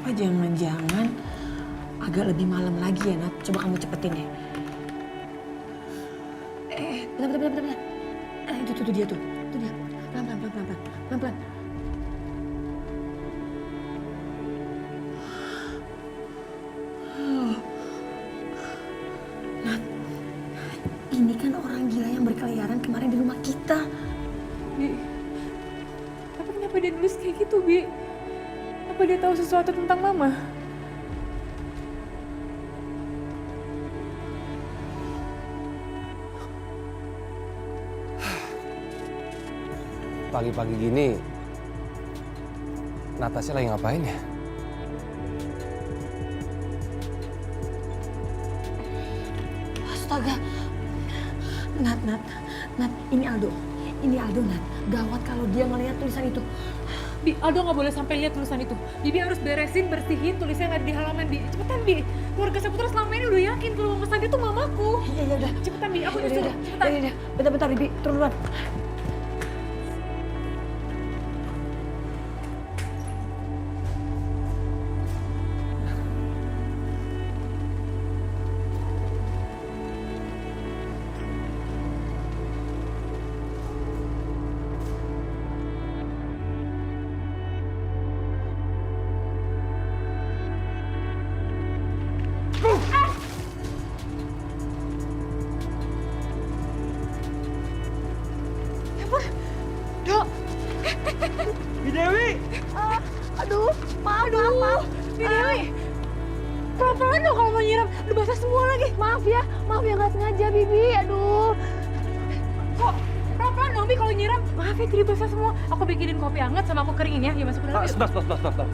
Apa jangan-jangan agak lebih malam lagi ya, Nat? Coba kamu cepetin deh. Bentar. Itu dia tuh. Itu dia. Pelan-pelan. Nat, ini kan orang gila yang berkeliaran kemarin di rumah kita. Bi, tapi kenapa dia nulis kayak gitu, Bi? Apa dia tahu sesuatu tentang Mama? Pagi-pagi gini, Natasha lagi ngapain ya? Astaga. Nat, ini Aldo, Nat. Gawat kalau dia ngelihat tulisan itu. Bi, Aldo nggak boleh sampai lihat tulisan itu. Bibi harus bersihin tulisan yang ada di halaman, Bi. Cepetan, Bi. Keluarga Saputra selama ini udah yakin kalau Mama Sandi itu mamaku. Iya, udah. Cepetan, Bi. Aku nyusul. Cepetan. Iya. Bentar, Bibi. Turun duluan. Dok. Bi Dewi! Aduh. Maaf. Bi Dewi. Pelan-pelan dong kalau mau nyiram. Udah basah semua lagi. Maaf ya nggak sengaja, Bibi. Aduh. Kok pelan-pelan dong, Bi, kalau nyiram. Maaf ya, jadi basah semua. Aku bikinin kopi hangat sama aku keringin ya. Ya masuk ke dalam. Sebentar.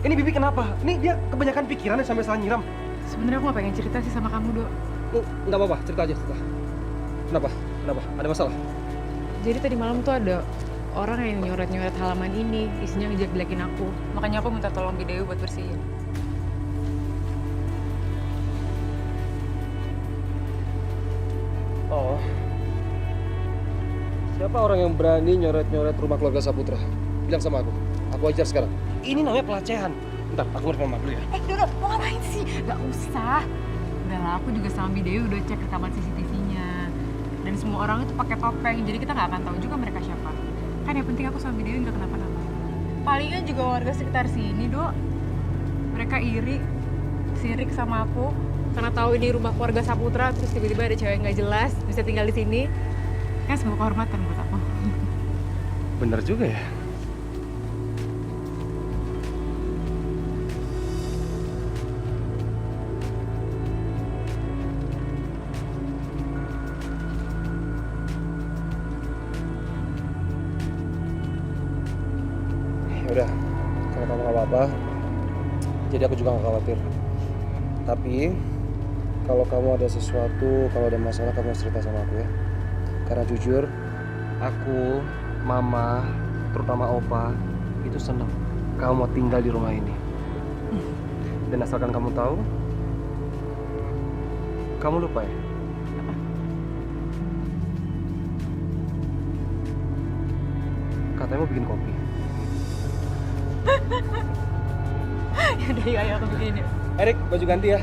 Ini Bibi kenapa? Ini dia kebanyakan pikirannya sampai salah nyiram. Sebenarnya aku nggak pengen cerita sih sama kamu, Dok. Nggak apa-apa, cerita aja. Kenapa? Ada masalah? Jadi tadi malam tuh ada orang yang nyoret-nyoret halaman ini, isinya ngejelek-jelekin aku. Makanya aku minta tolong Bi Dewi buat bersihin. Oh. Siapa orang yang berani nyoret-nyoret rumah keluarga Saputra? Bilang sama aku. Aku ajar sekarang. Ini namanya pelecehan. Bentar, aku nelfon Mama dulu ya. Dok, mau ngapain sih? Gak usah. Udah lah, aku juga sama Bi Dewi udah cek rekaman CCTV-nya. Dan semua orang itu pakai topeng, jadi kita nggak akan tahu juga mereka siapa. Kan yang penting aku sama Bi Dewi nggak kenapa-napa. Palingan juga warga sekitar sini, Dok. Mereka iri, sirik sama aku. Karena tahu ini rumah keluarga Saputra, terus tiba-tiba ada cewek nggak jelas bisa tinggal di sini. Kan sebuah kehormatan buat aku. Bener juga ya. Ya udah, kalau kamu nggak apa-apa, jadi aku juga nggak khawatir. Tapi kalau kamu ada sesuatu, kalau ada masalah, kamu harus cerita sama aku ya. Karena jujur, aku, Mama, terutama Opa, itu senang kamu mau tinggal di rumah ini. Dan asalkan kamu tahu, kamu lupa ya? Katanya mau bikin kopi. Yaudah, ayo aku bikinin ya. Erik, baju ganti ya.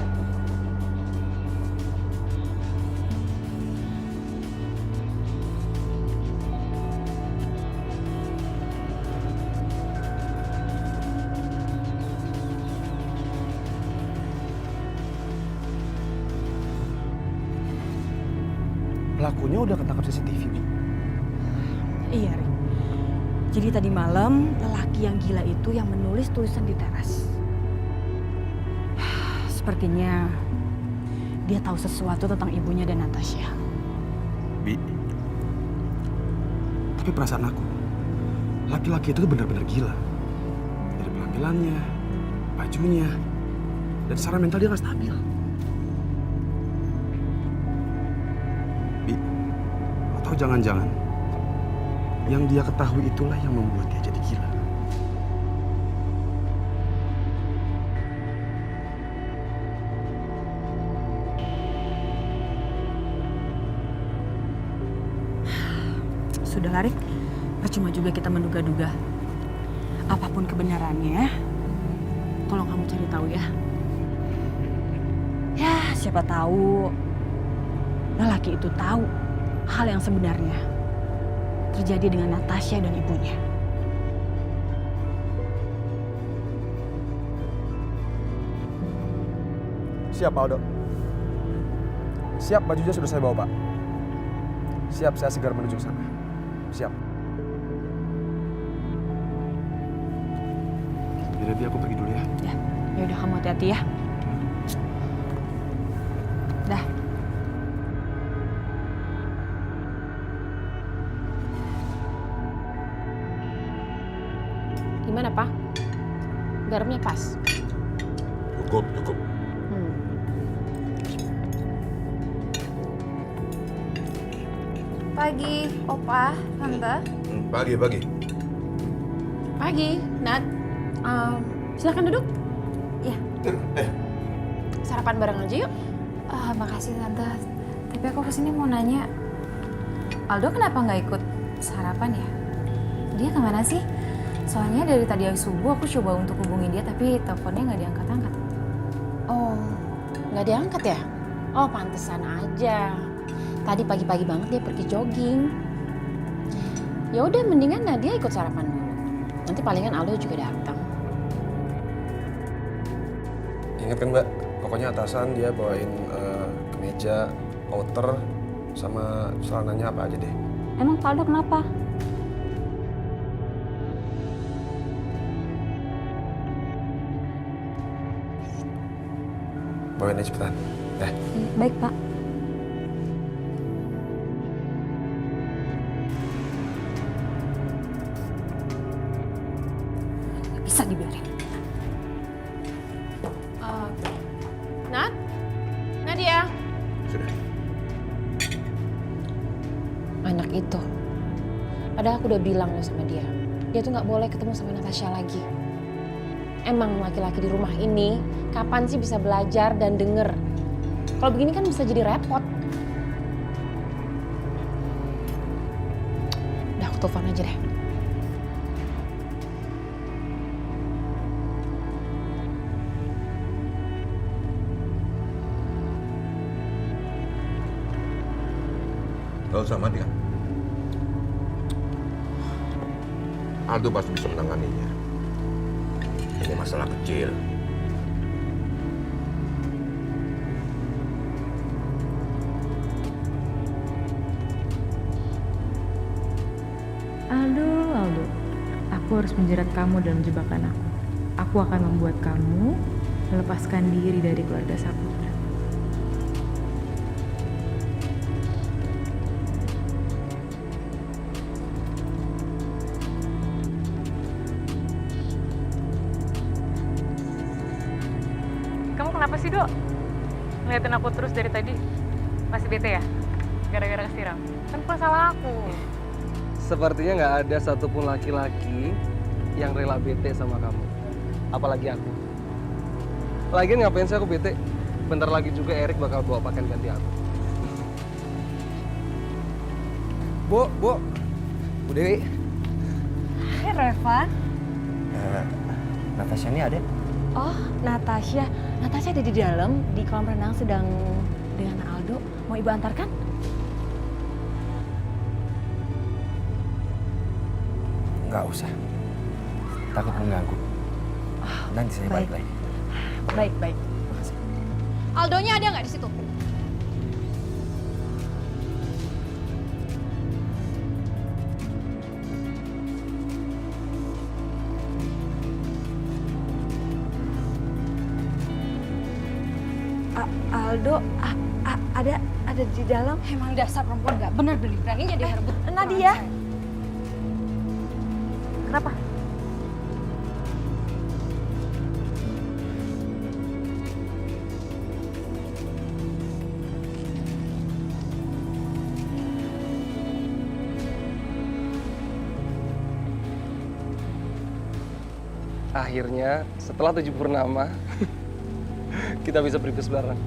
Pelakunya udah ketangkap CCTV, Bi. Iya, Rik. Jadi tadi malam lelaki yang gila itu yang menulis tulisan di teras. Sepertinya dia tahu sesuatu tentang ibunya dan Natasha. Bi, tapi perasaan aku, laki-laki itu tuh benar-benar gila. Dari penampilannya, bajunya, dan secara mental dia nggak stabil. Bi, atau jangan-jangan yang dia ketahui itulah yang membuat dia jadi gila. Sudah, Larik, percuma juga kita menduga-duga. Apapun kebenarannya, tolong kamu cari tahu ya. Ya, siapa tahu lelaki itu tahu hal yang sebenarnya terjadi dengan Natasha dan ibunya. Siap, Pak Aldo. Siap, bajunya sudah saya bawa, Pak. Siap, saya segera menuju ke sana. Siap. Jadi aku pergi dulu ya. Ya udah, kamu hati-hati ya. Dah. Gimana, Pak? Garamnya pas? Cukup. Pagi, Opa, Tante. Pagi. Pagi, Nat. Silakan duduk. Ya, Sarapan bareng aja yuk. makasih Tante. Tapi aku kesini mau nanya, Aldo kenapa nggak ikut sarapan ya? Dia kemana sih? Soalnya dari tadi subuh aku coba untuk hubungin dia, tapi teleponnya nggak diangkat-angkat. Oh, nggak diangkat ya? Oh, pantesan aja. Tadi pagi-pagi banget dia pergi jogging. Ya udah, mendingan Nadia ikut sarapan dulu. Nanti palingan Aldo juga datang. Ingat kan Mbak, pokoknya atasan dia bawain kemeja, outer, sama celananya apa aja deh. Emang Pak Aldo kenapa? Bawain aja cepetan. Baik, Pak. Bisa dibiarin. Nat? Nadia? Sudah. Anak itu. Padahal aku udah bilang loh sama dia. Dia tuh nggak boleh ketemu sama Natasha lagi. Emang laki-laki di rumah ini kapan sih bisa belajar dan denger? Kalau begini kan bisa jadi repot. Udah, aku telepon aja deh. Gak usah mati kan? Aldo pasti bisa menanganinya. Ini masalah kecil. Aldo, aku harus menjerat kamu dalam jebakan aku. Aku akan membuat kamu melepaskan diri dari keluarga Saputra. Kamu kenapa sih, Dok? Ngeliatin aku terus dari tadi. Masih bete ya? Gara-gara kesiram. Kan bukan salah aku. Sepertinya nggak ada satupun laki-laki yang rela bete sama kamu. Apalagi aku. Lagian ngapain sih aku bete? Bentar lagi juga Erik bakal bawa pakaian ganti aku. Bu Dewi. Hai Reva. Natasha ini ada? Oh, Natasha. Natasha ada di dalam, di kolam renang sedang dengan Aldo. Mau ibu antarkan? Nggak usah. Takut mengganggu. Nanti saya balik lagi. Baik. Aldonya ada nggak di situ? Aldo ada di dalam. Emang dasar perempuan nggak bener berani jadi rebut. Nadia. Kenapa? Akhirnya setelah 7 purnama kita bisa privas bareng.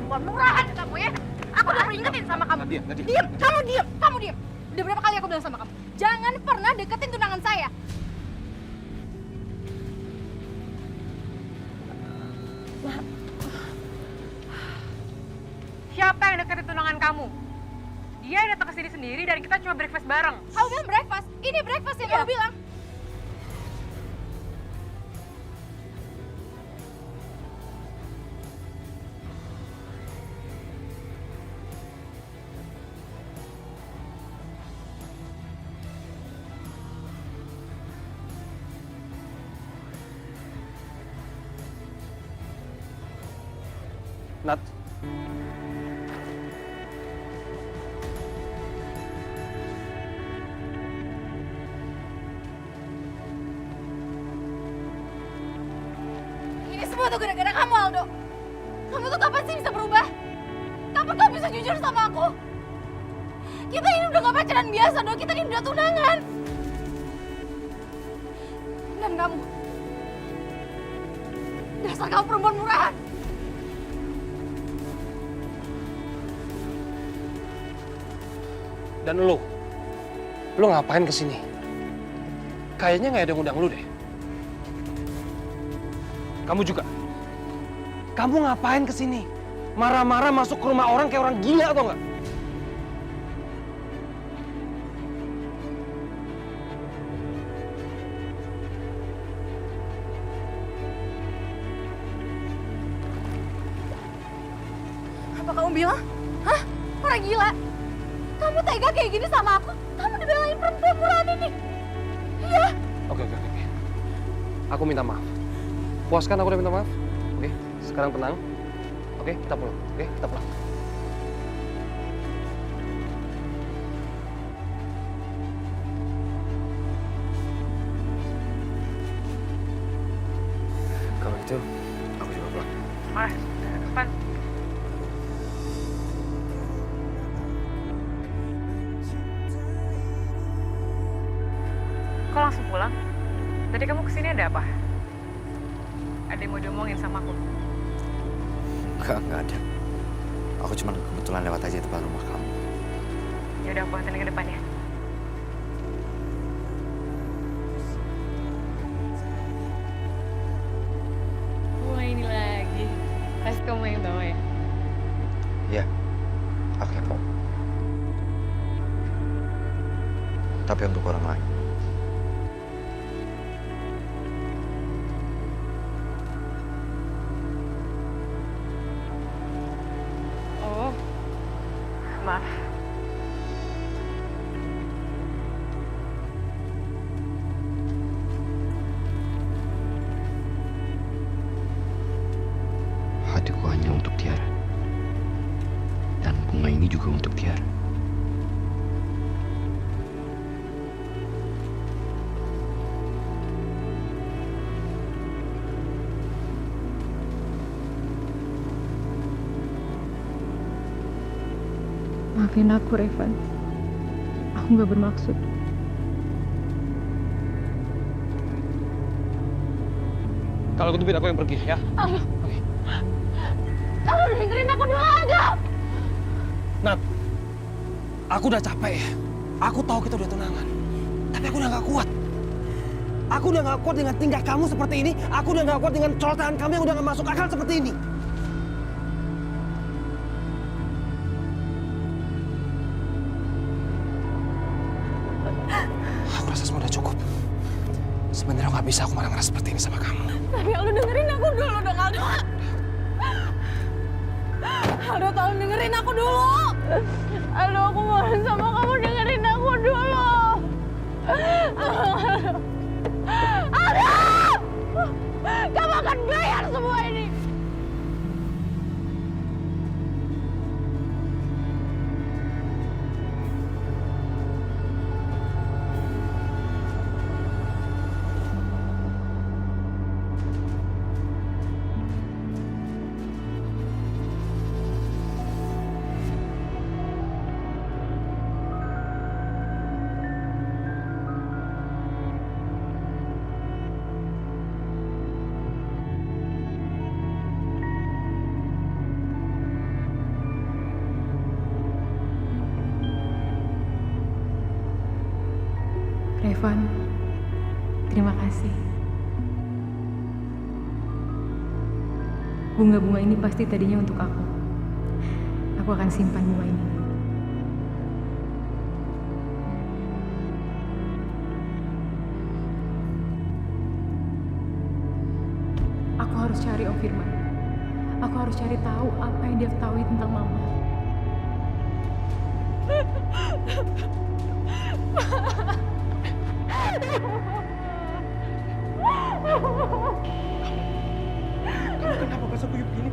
perempuan murahan kamu ya. Aku udah peringetin sama kamu. Nadia. Diam, kamu diam. Udah berapa kali aku bilang sama kamu, jangan pernah deketin tunangan saya. Siapa yang deketin tunangan kamu? Dia yang datang ke sini sendiri dan kita cuma breakfast bareng. Kamu bilang breakfast, ini breakfast yang kamu bilang. Nat. Ini semua tuh gara-gara kamu, Aldo. Kamu tuh kapan sih bisa berubah? Kapan kamu bisa jujur sama aku? Kita ini udah gak pacaran biasa, dong. Kita ini udah tunangan. Dan kamu, dasar kamu perempuan murahan. Dan lu ngapain kesini? Kayaknya nggak ada yang undang lu deh. Kamu juga. Kamu ngapain kesini? Marah-marah masuk ke rumah orang kayak orang gila atau nggak? Apa kamu bilang? Hah? Orang gila? Kamu tega kayak gini sama aku? Kamu dibelain perempuan murahan ini? Iya. Oke. Aku minta maaf. Puas kan aku udah minta maaf? Oke, sekarang tenang. Oke, kita pulang. Oke, kita pulang. Kalau itu, aku juga pulang. Mas, kapan? Kok langsung pulang? Tadi kamu kesini ada apa? Ada yang mau diomongin sama aku? Enggak ada. Aku cuma kebetulan lewat aja tempat rumah kamu. Ya udah, aku anterin ke depan ya. Wah, ini lagi. Pasti kamu yang tahu ya? Iya, aku kepo. Tapi untuk orang lain. Oh, maaf. Hatiku hanya untuk Tiara. Dan bunga ini juga untuk Tiara. Maafin aku, Revan. Aku gak bermaksud. Kalau gitu biar aku yang pergi ya. Aldo. Oke. Aldo, dengerin aku dulu, Aldo. Nat, aku udah capek ya. Aku tahu kita udah tunangan. Tapi aku udah gak kuat. Aku udah gak kuat dengan tingkah kamu seperti ini. Aku udah gak kuat dengan colotan kamu yang udah gak masuk akal seperti ini. Aku rasa semua udah cukup. Sebenarnya gak bisa aku marah-marah seperti ini sama kamu. Tapi Aldo dengerin aku dulu dong, Aldo. Aldo, tolong dengerin aku dulu. Aldo, aku mohon sama kamu dengerin aku dulu. Aldo! Kamu akan bayar semua ini. Ivan, terima kasih. Bunga-bunga ini pasti tadinya untuk aku. Aku akan simpan bunga ini. Aku harus cari Om Firman. Aku harus cari tahu apa yang dia ketahui tentang Mama. Kenapa bahasa kuyup begini?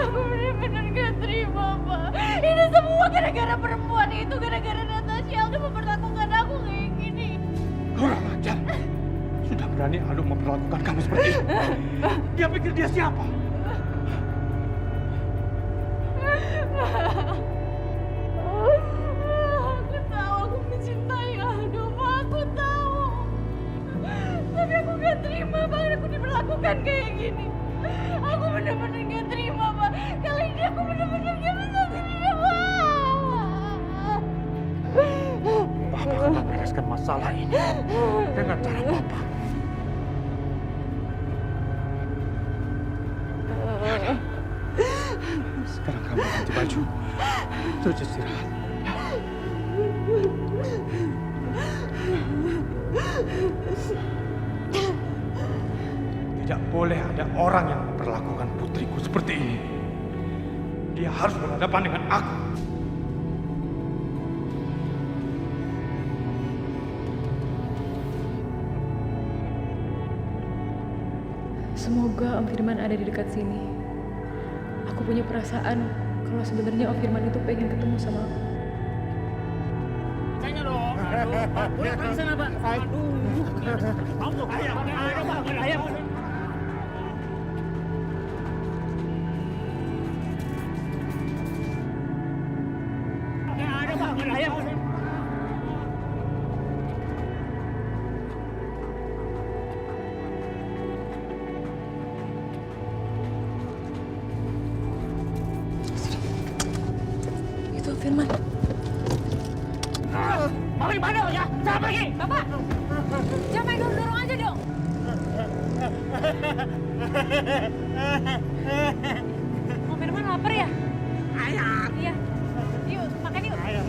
Aku benar-benar gak terima, Pak. Ini semua gara-gara perempuan itu, gara-gara Natasha Aldo memperlakukan aku kayak gini. Kurang ajar. Sudah berani Aldo memperlakukan kamu seperti ini. Dia pikir dia siapa? Aku tahu aku mencintai Aldo, Pak. Aku tahu. Tapi aku gak terima, Pak. Aku diperlakukan kayak gini. Aku benar-benar gak terima, Pak. Kali ini aku benar-benar gak bisa terima. Papa akan bereskan masalah ini dengan cara Papa. Sekarang kamu ganti baju, terus istirahat. Tidak boleh ada orang yang memperlakukan putriku seperti ini. Dia harus berhadapan dengan aku. Semoga Om Firman ada di dekat sini. Aku punya perasaan kalau sebenarnya Om Firman itu pengen ketemu sama aku. Itu Om Firman. Bapak mana ya? Saya pergi. Bapak, jangan main dorong aja dong. Om Firman lapar ya? Ayam. Iya. Yuk, makan yuk. Ayam.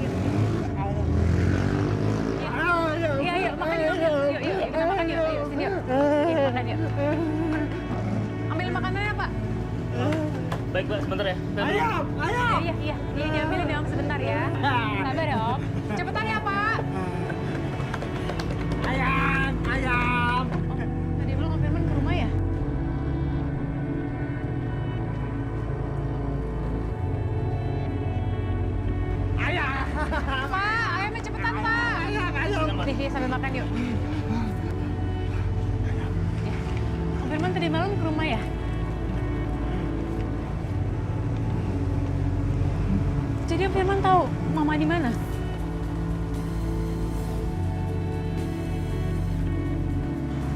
Iya, yuk, makan yuk. Yuk, kita makan yuk. Yuk, sini yuk. Yuk, makan yuk. Ambil makanannya, Pak. Baik, Pak, sebentar ya. Ayam. Iya, diambilin ya, Om, sebentar ya. Sabar ya, Om. Cepetan ya, Pak. Ayam. Tadi belum Om Firman ke rumah ya? Pak, ayamnya cepetan, Pak. Nih, sambil makan yuk. Ya. Om Firman tadi malam ke rumah ya? Jadi Om Firman tahu Mama di mana?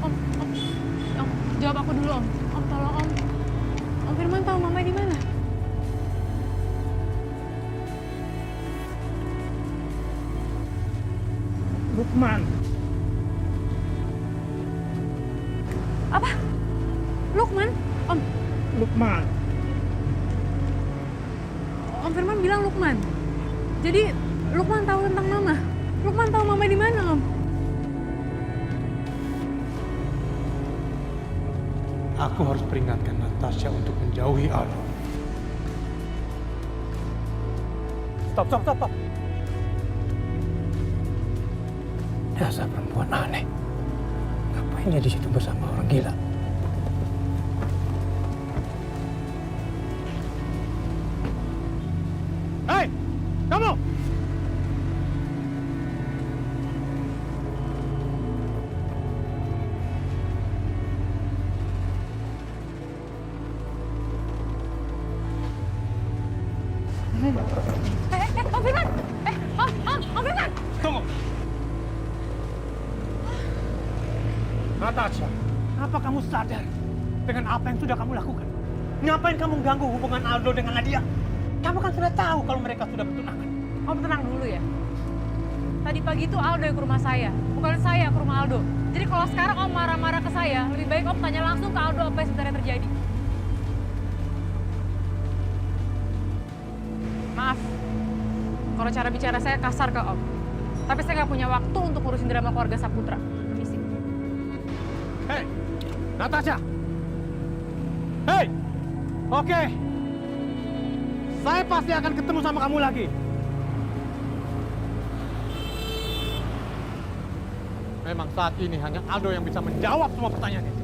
Om, jawab aku dulu, Om. Om, tolong, Om. Om Firman tahu Mama di mana? Lukman. Apa? Lukman? Om, Lukman. Om Firman bilang Lukman. Jadi Lukman tahu tentang Mama. Lukman tahu Mama di mana, Om? Aku harus peringatkan Natasha untuk menjauhi Aldo. Stop. Dasar perempuan aneh. Ngapain dia di situ bersama orang gila? Hei, kamu! Om Firman! Om Firman! Tunggu! Natasha, apa kamu sadar dengan apa yang sudah kamu lakukan? Ngapain kamu ganggu hubungan Aldo dengan Nadia? Kamu kan sudah tahu kalau mereka sudah bertunangan. Om tenang dulu ya. Tadi pagi itu Aldo yang ke rumah saya, bukan saya ke rumah Aldo. Jadi kalau sekarang Om marah-marah ke saya, lebih baik Om tanya langsung ke Aldo apa yang sebenarnya terjadi. Maaf, kalau cara bicara saya kasar ke Om. Tapi saya nggak punya waktu untuk ngurusin drama keluarga Saputra. Permisi. Hei, Natasha. Hei, oke. Saya pasti akan ketemu sama kamu lagi. Memang saat ini hanya Aldo yang bisa menjawab semua pertanyaan itu.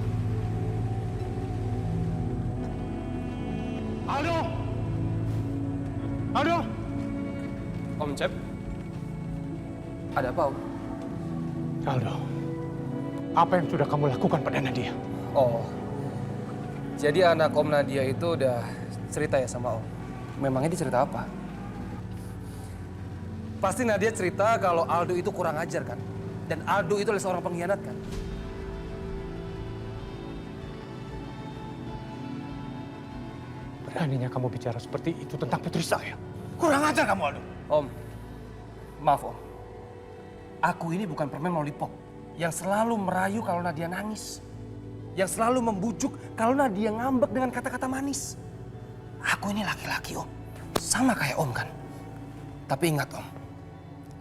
Aldo! Aldo! Om Cep, ada apa Om? Aldo, apa yang sudah kamu lakukan pada Nadia? Oh, jadi anak Om Nadia itu udah cerita ya sama Om? Memangnya dia cerita apa? Pasti Nadia cerita kalau Aldo itu kurang ajar kan? Dan Aldo itu adalah seorang pengkhianat kan? Beraninya kamu bicara seperti itu tentang putri saya. Kurang ajar kamu, Aldo. Om, maaf Om. Aku ini bukan permen lollipop yang selalu merayu kalau Nadia nangis. Yang selalu membujuk kalau Nadia ngambek dengan kata-kata manis. Aku ini laki-laki Om, sama kayak Om kan. Tapi ingat Om,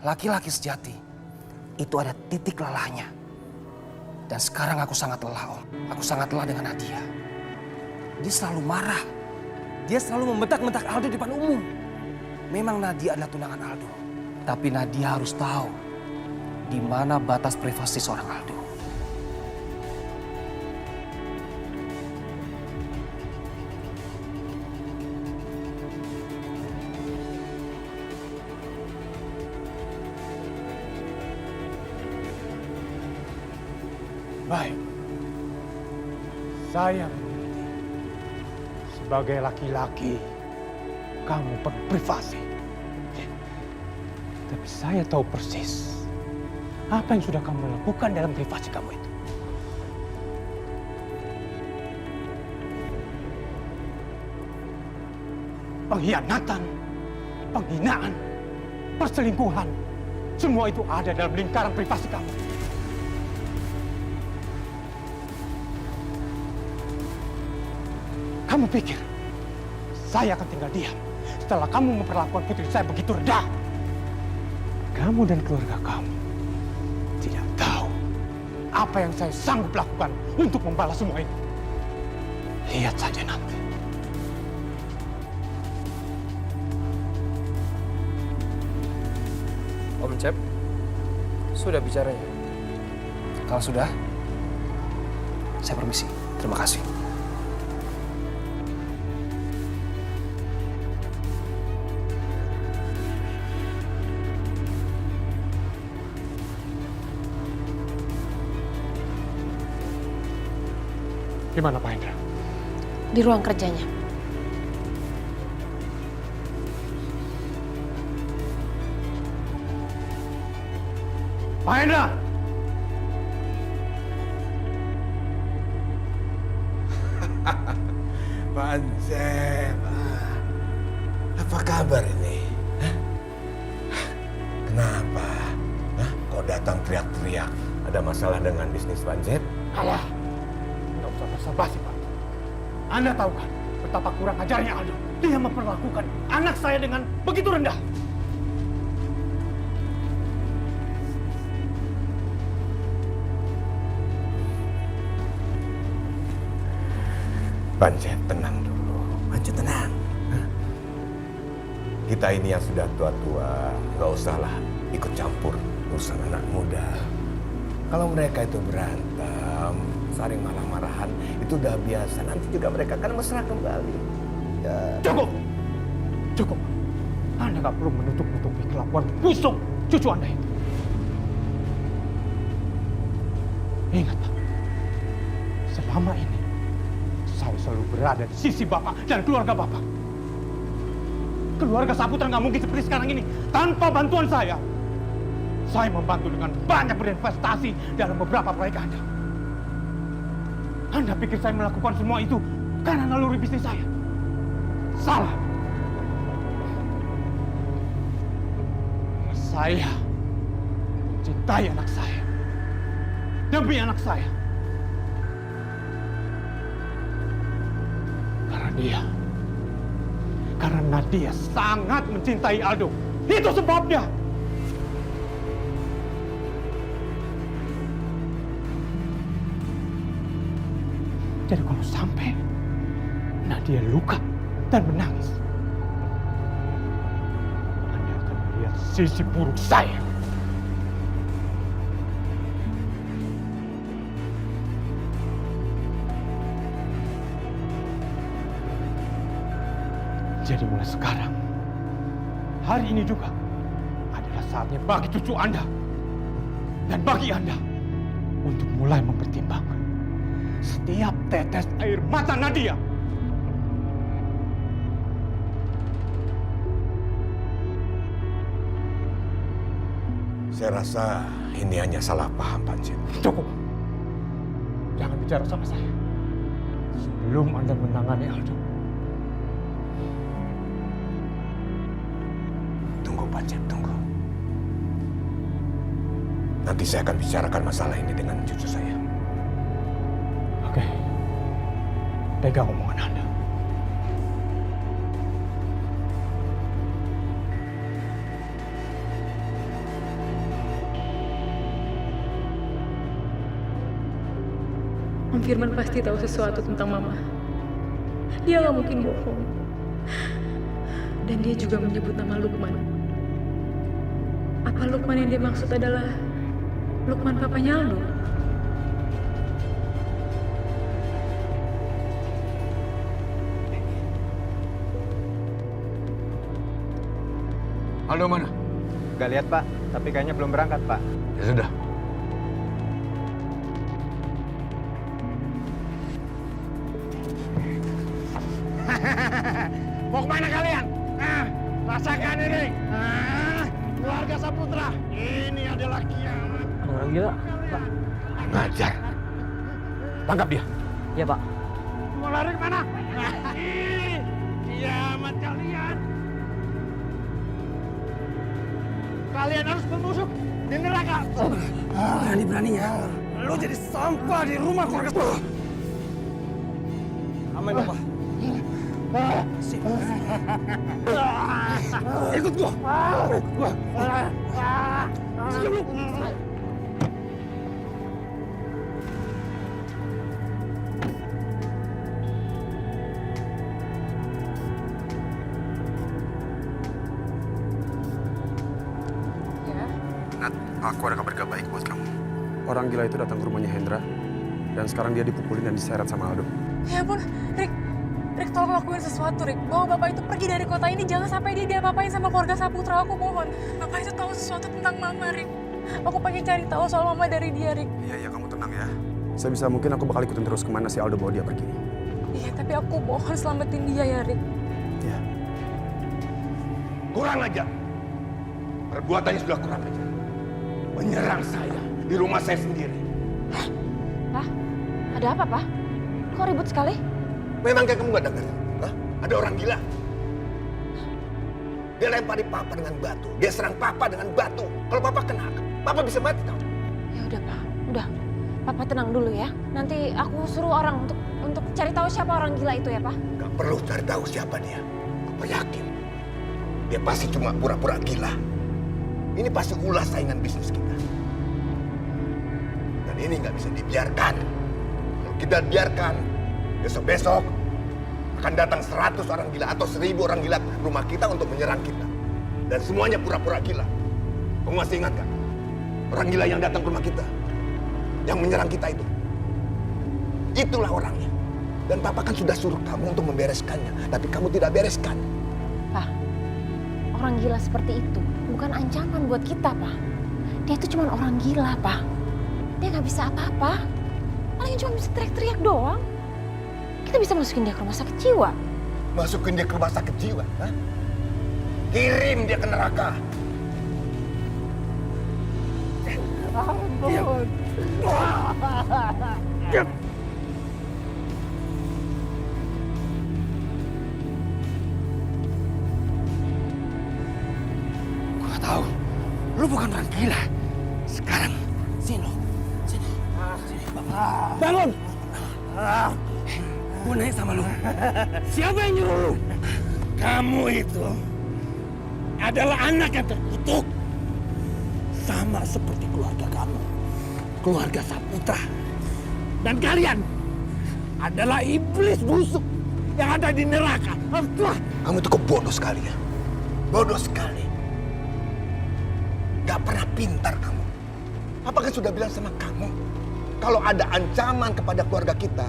laki-laki sejati itu ada titik lelahnya. Dan sekarang aku sangat lelah Om. Aku sangat lelah dengan Nadia. Dia selalu marah. Dia selalu membentak-bentak Aldo di depan umum. Memang Nadia adalah tunangan Aldo. Tapi Nadia harus tahu di mana batas privasi seorang Aldo. Baik. Saya mengerti. Sebagai laki-laki, kamu perlu privasi. Tapi saya tahu persis apa yang sudah kamu lakukan dalam privasi kamu itu. Pengkhianatan, penghinaan, perselingkuhan, semua itu ada dalam lingkaran privasi kamu. Kamu pikir saya akan tinggal diam setelah kamu memperlakukan putri saya begitu rendah? Kamu dan keluarga kamu tidak tahu apa yang saya sanggup lakukan untuk membalas semua ini. Lihat saja nanti. Om Cep, sudah bicara ya? Kalau sudah, saya permisi. Terima kasih. Di mana Pak Hendra? Di ruang kerjanya. Pak Hendra! Pak Ansep, apa kabar ini? Hah? Kenapa? Hah? Kok datang teriak-teriak? Ada masalah dengan bisnis Pak Ansep? Alah, nggak usah basa-basi Pak. Anda tahu kan betapa kurang ajarnya Aldo. Dia memperlakukan anak saya dengan begitu rendah. Pancet, tenang dulu. Pancet, tenang. Hah? Kita ini yang sudah tua-tua, nggak usahlah ikut campur urusan anak muda. Kalau mereka itu berantem, saling marah-marahan, itu udah biasa. Nanti juga mereka akan mesra kembali. Ya. Cukup! Cukup. Anda nggak perlu menutup-nutupi kelakuan busuk cucu Anda itu. Ingat, Pak. Selama ini, saya selalu berada di sisi Bapak dan keluarga Bapak. Keluarga Saputra nggak mungkin seperti sekarang ini tanpa bantuan saya. Saya membantu dengan banyak berinvestasi dalam beberapa proyek Anda. Anda pikir saya melakukan semua itu karena naluri bisnis saya? Salah. mencintai anak saya. Demi anak saya. Karena Nadia sangat mencintai Aldo. Itu sebabnya. Jadi kalau sampai Nadia luka dan menangis, Anda akan melihat sisi buruk saya. Jadi mulai sekarang, hari ini juga adalah saatnya bagi cucu Anda dan bagi Anda untuk mulai mempertimbangkan setiap tetes air mata Nadia. Saya rasa ini hanya salah paham, Pancit. Cukup. Jangan bicara sama saya sebelum Anda menangani Aldo. Tunggu, Pancit, tunggu. Nanti saya akan bicarakan masalah ini dengan cucu saya. Oke. Pegang omongan Anda. Om Firman pasti tahu sesuatu tentang Mama. Dia nggak mungkin bohong. Dan dia juga menyebut nama Lukman. Apa Lukman yang dia maksud adalah Lukman papanya Aldo? Aldo mana? Gak lihat Pak, tapi kayaknya belum berangkat Pak. Ya sudah. Mau kemana kalian? Rasakan ini. Keluarga Saputra. Ini adalah kiamat. Orang gila, Pak. Ngajar. Tangkap dia. Iya, Pak. Mau lari kemana? Kiamat kalian. Kalian harus membusuk di neraka. Berani-beraninya lo jadi sampah di rumah keluarga. Aman, Bapak. Ikut gua. Diam lu. Nat, aku ada kabar gak baik buat kamu. Orang gila itu datang ke rumahnya Hendra, dan sekarang dia dipukulin dan diseret sama Aldo. Ya ampun, Rick tolong lakuin sesuatu, Rick. Bawa bapak itu pergi dari kota ini, jangan sampai dia diapa-apain sama keluarga Saputra, aku mohon. Bapak itu tahu sesuatu tentang Mama, Rick. Aku pengen cari tahu soal Mama dari dia, Rick. Iya, kamu tenang ya. Sebisa mungkin aku bakal ikutin terus kemana si Aldo bawa dia pergi. Iya, tapi aku mohon selamatin dia ya, Rick. Iya. Kurang ajar. Perbuatannya sudah kurang ajar. Menyerang saya di rumah saya sendiri. Pak, ada apa, Pak? Kok ribut sekali? Memangnya kamu gak dengar? Hah? Ada orang gila. Dia lempari papa dengan batu. Dia serang papa dengan batu. Kalau papa kena, papa bisa mati tau. Ya udah, Pak. Udah. Papa tenang dulu ya. Nanti aku suruh orang untuk cari tahu siapa orang gila itu ya, Pak. Gak perlu cari tahu siapa dia. Papa yakin. Dia pasti cuma pura-pura gila. Ini pasti ulah saingan bisnis kita. Dan ini nggak bisa dibiarkan. Kalau kita biarkan, besok-besok akan datang 100 orang gila atau 1000 orang gila ke rumah kita untuk menyerang kita. Dan semuanya pura-pura gila. Kamu masih ingat kan? Orang gila yang datang ke rumah kita. Yang menyerang kita itu. Itulah orangnya. Dan Papa kan sudah suruh kamu untuk membereskannya. Tapi kamu tidak bereskan. Pak, orang gila seperti itu bukan ancaman buat kita, Pak. Dia itu cuma orang gila, Pak. Dia nggak bisa apa-apa. Paling cuma bisa teriak-teriak doang. Kita bisa masukin dia ke rumah sakit jiwa. Masukin dia ke rumah sakit jiwa? Hah? Kirim dia ke neraka. Ampun. Gua tahu, lu bukan orang gila. Bangun! Gue nanya sama lu. Siapa yang nyuruh lu? Kamu itu adalah anak yang terkutuk. Sama seperti keluarga kamu. Keluarga Saputra. Dan kalian adalah iblis busuk yang ada di neraka. Kamu tuh bodoh sekali ya. Bodoh sekali. Gak pernah pintar kamu. Apakah sudah bilang sama kamu? Kalau ada ancaman kepada keluarga kita,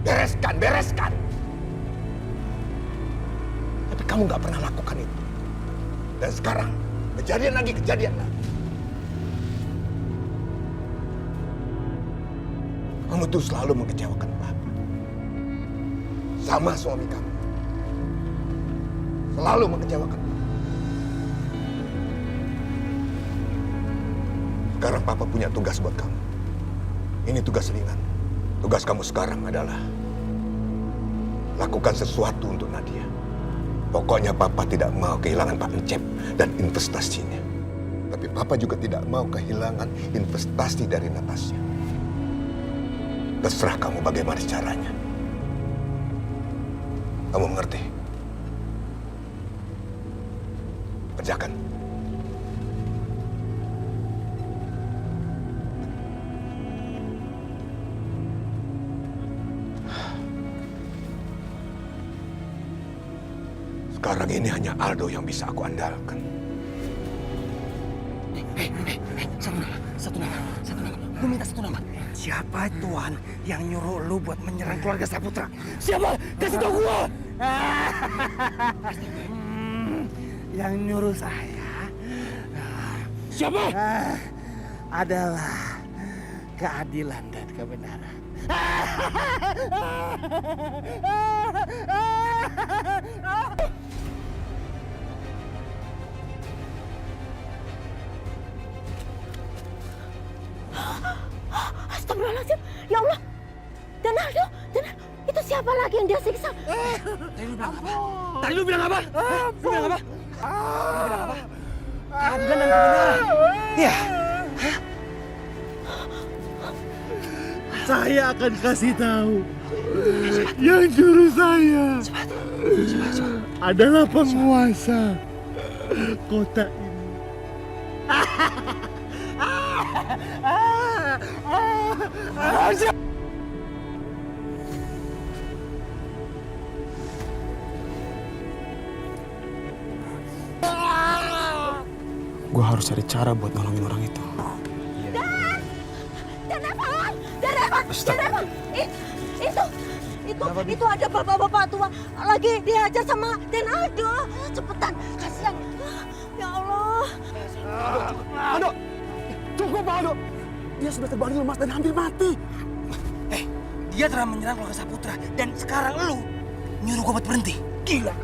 bereskan, bereskan. Tapi kamu gak pernah lakukan itu. Dan sekarang, kejadian lagi. Kamu tuh selalu mengecewakan Papa. Sama suami kamu. Selalu mengecewakan Papa. Sekarang Papa punya tugas buat kamu. Ini tugas ringan. Tugas kamu sekarang adalah lakukan sesuatu untuk Nadia. Pokoknya Papa tidak mau kehilangan Pak Encep dan investasinya. Tapi Papa juga tidak mau kehilangan investasi dari Natasha. Terserah kamu bagaimana caranya. Kamu mengerti? Kerjakan. Sekarang ini hanya Aldo yang bisa aku andalkan. Satu nama. Gue minta satu nama. Siapa tuan yang nyuruh lu buat menyerang keluarga Saputra? Siapa? Kasih tau gua. Yang nyuruh saya siapa? Adalah keadilan dan kebenaran. Astagfirullahaladzim, ya Allah. Dan Aldo, itu siapa lagi yang dia siksa? Tadi lu bilang apa? Lu bilang apa? Keadilan dan kebenaran. Iya. Saya akan kasih tahu. Yang juru saya adalah penguasa kota ini. Gue harus cari cara buat nolongin orang itu. Dan Evan! Itu ada bapak-bapak tua lagi dihajar sama Den Aldo. Cepetan, kasihan. Ya Allah. Aldo, cukup Aldo. Dia sudah terbang lemas dan hampir mati. Dia telah menyerang keluarga Saputra dan sekarang lu nyuruh gue buat berhenti. Gila.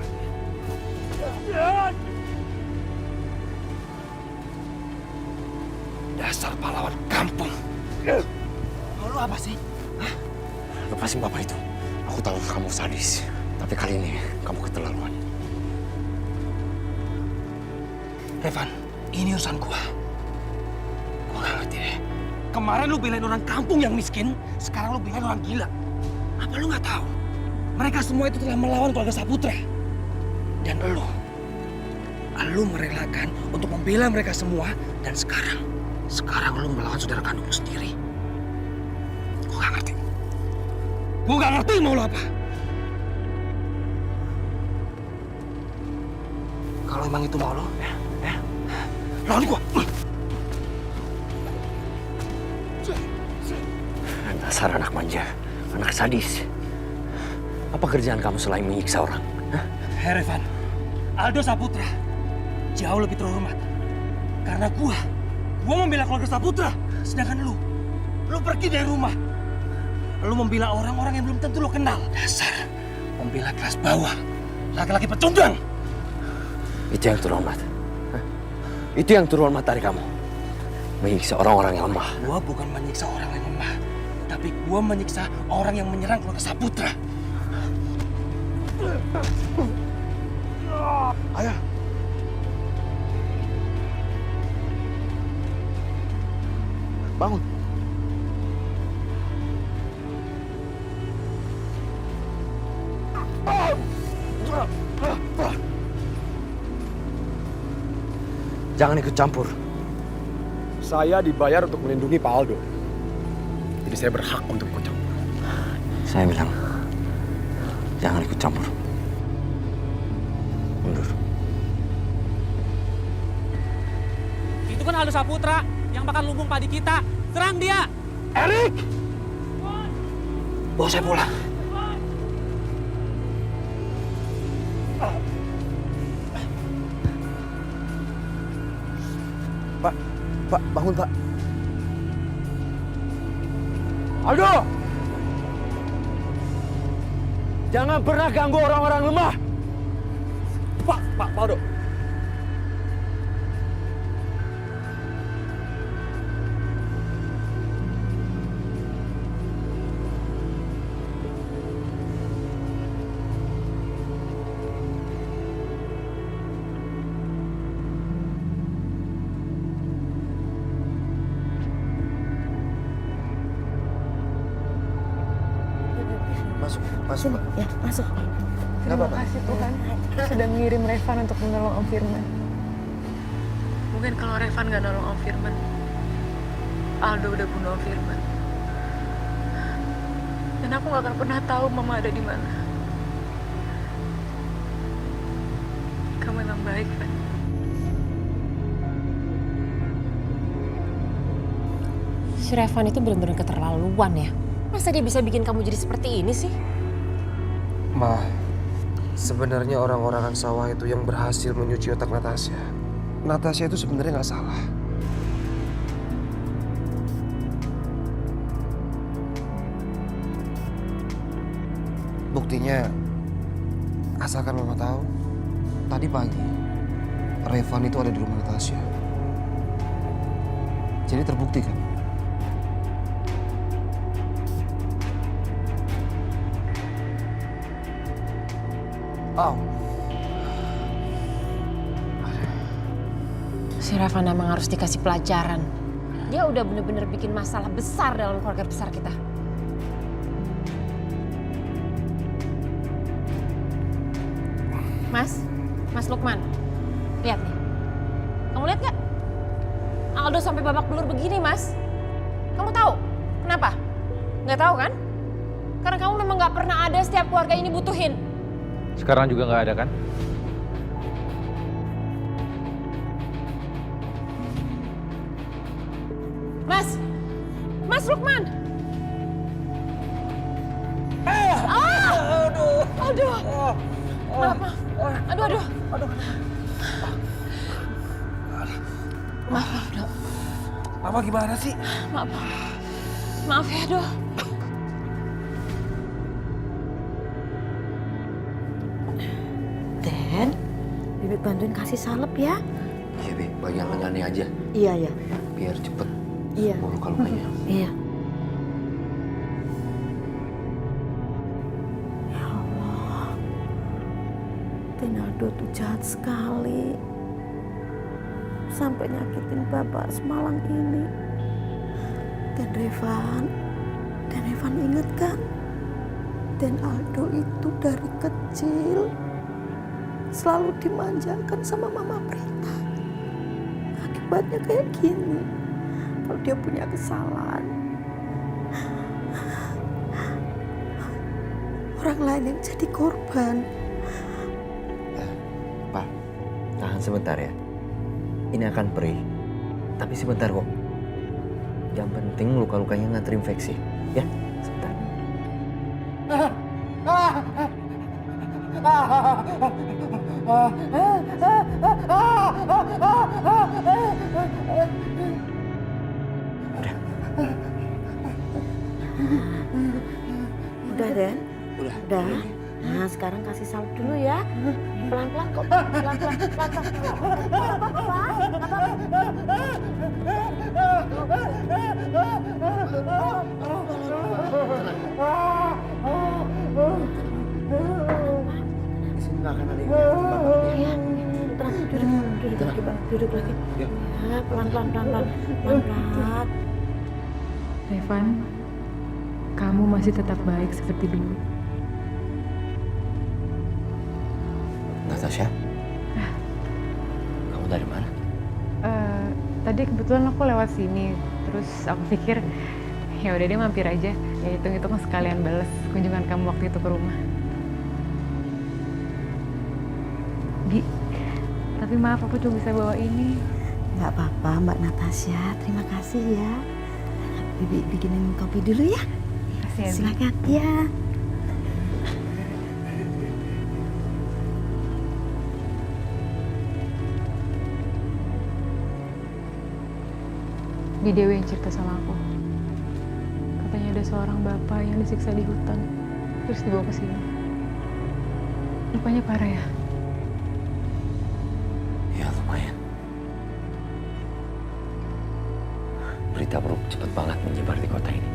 Dasar pahlawan kampung. Mau lu apa sih? Hah? Lepasin bapak itu. Aku tahu kamu sadis, tapi kali ini kamu keterlaluan. Evan, ini urusan gua. Gua gak ngerti deh. Kemarin lu belain orang kampung yang miskin, sekarang lu belain orang gila. Apa lu gak tahu? Mereka semua itu telah melawan keluarga Saputra. Dan lu merelakan untuk membela mereka semua, dan sekarang lu melawan saudara kandung lu sendiri. Gua gak ngerti. Gua gak ngerti mau lu apa. Kalau emang itu mau lu, lawan gua. Dasar anak manja, anak sadis. Apa kerjaan kamu selain menyiksa orang? Hei Revan, Aldo Saputra jauh lebih terhormat. Karena gua membela keluarga Saputra. Sedangkan lu pergi dari rumah. Lu membela orang-orang yang belum tentu lu kenal. Dasar membela kelas bawah, laki-laki pecundang. Itu yang terhormat. Itu yang terhormat dari kamu. Menyiksa orang-orang yang lemah. Gua bukan menyiksa orang yang lemah, tapi gua menyiksa orang yang menyerang keluarga Saputra. Ayah. Bangun. Jangan ikut campur. Saya dibayar untuk melindungi Pak Aldo. Jadi saya berhak untuk ikut campur. Saya bilang, jangan ikut campur. Mundur. Itu kan Aldo Saputra yang bakal lumbung padi kita. Serang dia! Erik! Bawa saya pulang. Pak, bangun Pak. Aldo! Jangan pernah ganggu orang-orang lemah. Pak Aldo. Masuk, Pak. Ya, masuk. Terima kasih Tuhan sudah mengirim Revan untuk menolong Om Firman. Mungkin kalau Revan nggak nolong Om Firman, Aldo udah bunuh Om Firman. Dan aku nggak akan pernah tahu Mama ada di mana. Kamu memang baik, Van. Si Revan itu benar-benar keterlaluan ya. Masa dia bisa bikin kamu jadi seperti ini sih? Ma, sebenarnya orang-orangan sawah itu yang berhasil menyuci otak Natasha. Natasha itu sebenarnya nggak salah. Buktinya, asalkan Mama tahu, tadi pagi Revan itu ada di rumah Natasha. Jadi terbukti kan? Oh. Si Revan emang harus dikasih pelajaran. Dia udah bener-bener bikin masalah besar dalam keluarga besar kita. Mas Lukman, lihat nih. Kamu lihat gak? Aldo sampai babak belur begini, Mas. Kamu tahu kenapa? Nggak tahu kan? Karena kamu memang nggak pernah ada setiap keluarga ini butuhin. Sekarang juga nggak ada kan? Mas Lukman. Aduh. Maaf. Aduh. Maaf, Dok. Mama gimana sih? Maaf ya, Dok. Den, Bibi bantuin kasih salep ya. Iya, Bi. Bagian lengannya aja. Iya, ya. Biar cepet Iya. sembuh luka-lukanya. Iya. Ya Allah. Denaldo tuh jahat sekali. Sampai nyakitin Bapak semalam ini. Dan Revan inget kan? Dan Aldo itu dari kecil selalu dimanjakan sama Mama Prita. Akibatnya kayak gini. Kalau dia punya kesalahan, orang lain yang jadi korban. Pak, tahan sebentar ya. Ini akan perih, tapi sebentar kok. Yang penting luka-lukanya nggak terinfeksi, ya. Sebentar. Udah, Den? Udah. Nah, sekarang kasih salep dulu ya. Pelan-pelan kok. Pelan-pelan. Di sini nggak akan ada yang nyakitin Bapak. Ya, duduk lagi, Bang. Duduk lagi. Ya. Ya, pelan-pelan. Revan, kamu masih tetap baik seperti dulu. Natasha? Kamu dari mana? Tadi kebetulan aku lewat sini, terus aku pikir ya udah deh mampir aja. Ya hitung-hitung sekalian balas kunjungan kamu waktu itu ke rumah. Bi, tapi maaf aku cuma bisa bawa ini. Nggak apa-apa Mbak Natasha, terima kasih ya. Bibi bikinin kopi dulu ya. Kasih ya, Bi. Silakan. Ya. Bi Dewi yang cerita sama aku. Katanya ada seorang bapak yang disiksa di hutan, terus dibawa ke sini. Lukanya parah ya? Ya lumayan. Berita buruk cepat banget menyebar di kota ini.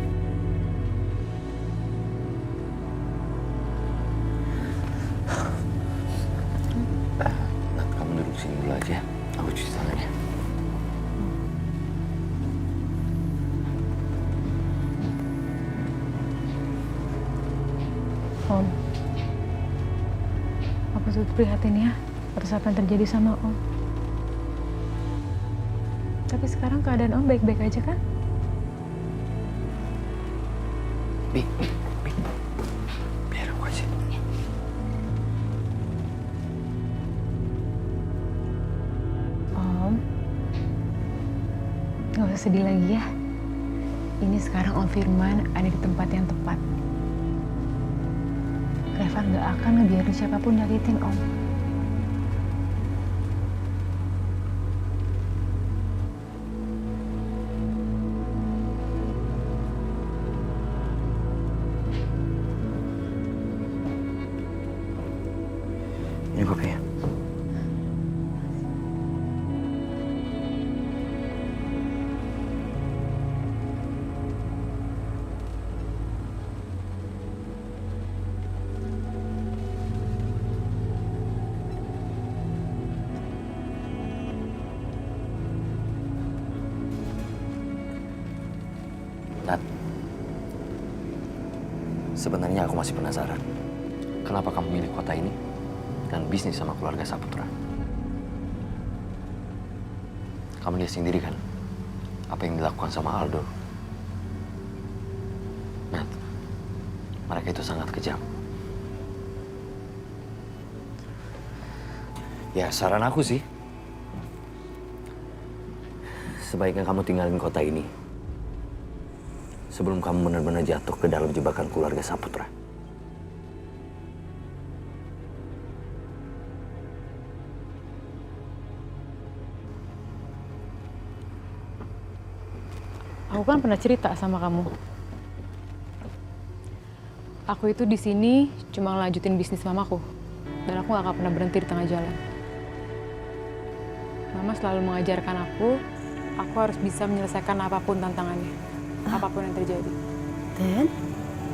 Nah, kamu duduk sini dulu aja. Aku cuci tangannya. Om, aku turut prihatin ya atas apa yang terjadi sama Om. Tapi sekarang keadaan Om baik-baik aja kan? Bi, biar aku aja. Om, nggak usah sedih lagi ya. Ini sekarang Om Firman ada di tempat yang tepat. Reva nggak akan ngebiarin siapapun nyakitin Om. Ini kopinya. Nat, sebenarnya aku masih penasaran. Kenapa kamu milih kota ini dan bisnis sama keluarga Saputra? Kamu lihat sendiri kan, apa yang dilakukan sama Aldo. Nat, mereka itu sangat kejam. Ya, saran aku sih, sebaiknya kamu tinggalin kota ini sebelum kamu benar-benar jatuh ke dalam jebakan keluarga Saputra. Aku kan pernah cerita sama kamu. Aku itu di sini cuma ngelanjutin bisnis mamaku, dan aku gak akan pernah berhenti di tengah jalan. Mama selalu mengajarkan aku harus bisa menyelesaikan apapun tantangannya, apapun yang terjadi.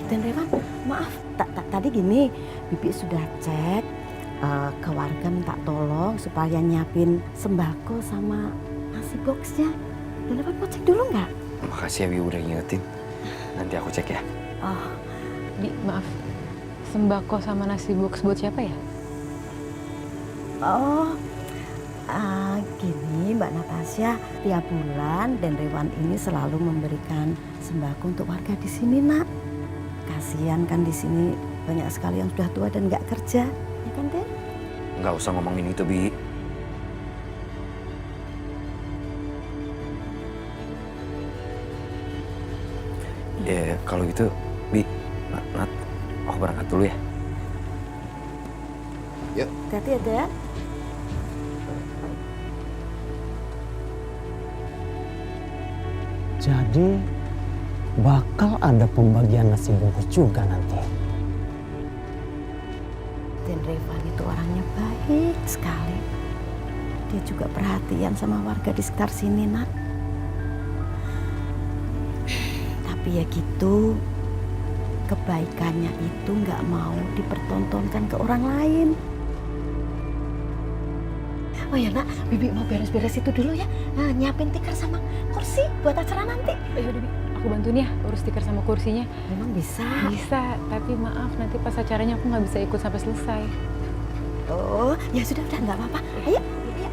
Dan Revan, maaf, tadi gini, Bibi sudah cek ke warga minta tolong supaya nyiapin sembako sama nasi boxnya. Dan Revan mau cek dulu nggak? Makasih ya, Bi, udah ngingetin. Nanti aku cek ya. Oh, Di, maaf. Sembako sama nasi box buat siapa ya? Oh, gini Mbak Natasha, tiap bulan Den Rewan ini selalu memberikan sembako untuk warga di sini, Nak. Kasihan kan di sini banyak sekali yang sudah tua dan nggak kerja, ya kan, Den? Nggak usah ngomongin itu, Bi. Ya, kalau gitu, Bi, Nat, aku berangkat dulu ya. Yuk. Hati-hati ya, Den. Jadi bakal ada pembagian nasi bungkus juga nanti. Den Revan itu orangnya baik sekali. Dia juga perhatian sama warga di sekitar sini, Nak. Tapi ya gitu, kebaikannya itu nggak mau dipertontonkan ke orang lain. Oh ya Nak, Bibi mau beres-beres itu dulu ya. Nah, nyiapin tikar sama kursi buat acara nanti. Yaudah, Bi, aku bantuin ya urus tikar sama kursinya. Memang bisa. Bisa, tapi maaf nanti pas acaranya aku nggak bisa ikut sampai selesai. Oh, ya sudah nggak apa-apa. Ayo, ayo.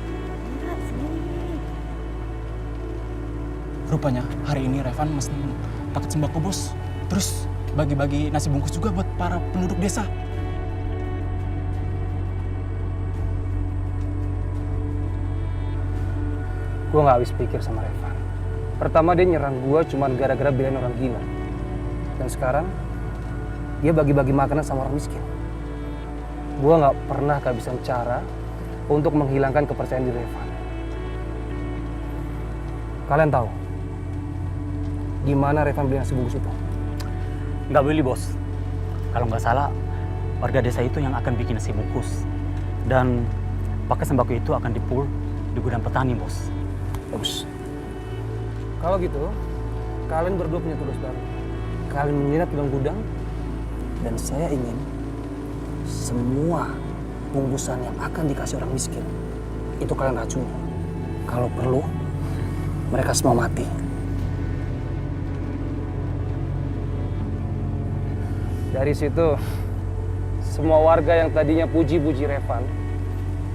Sini. Rupanya hari ini Revan mesen paket sembako bos. Terus bagi-bagi nasi bungkus juga buat para penduduk desa. Gue gak habis pikir sama Revan. Pertama dia nyerang gue cuma gara-gara belain orang gila. Dan sekarang dia bagi-bagi makanan sama orang miskin. Gue gak pernah kehabisan cara untuk menghilangkan kepercayaan di Revan. Kalian tahu di mana Revan beli nasi bungkus itu? Nggak beli bos. Kalau nggak salah warga desa itu yang akan bikin nasi bungkus. Dan pakai sembako itu akan dipul di gudang petani bos. Bagus. Kalau gitu, kalian berdua punya tugas baru. Kalian menginap dalam gudang, dan saya ingin semua bungkusan yang akan dikasih orang miskin, itu kalian racuni. Kalau perlu, mereka semua mati. Dari situ, semua warga yang tadinya puji-puji Revan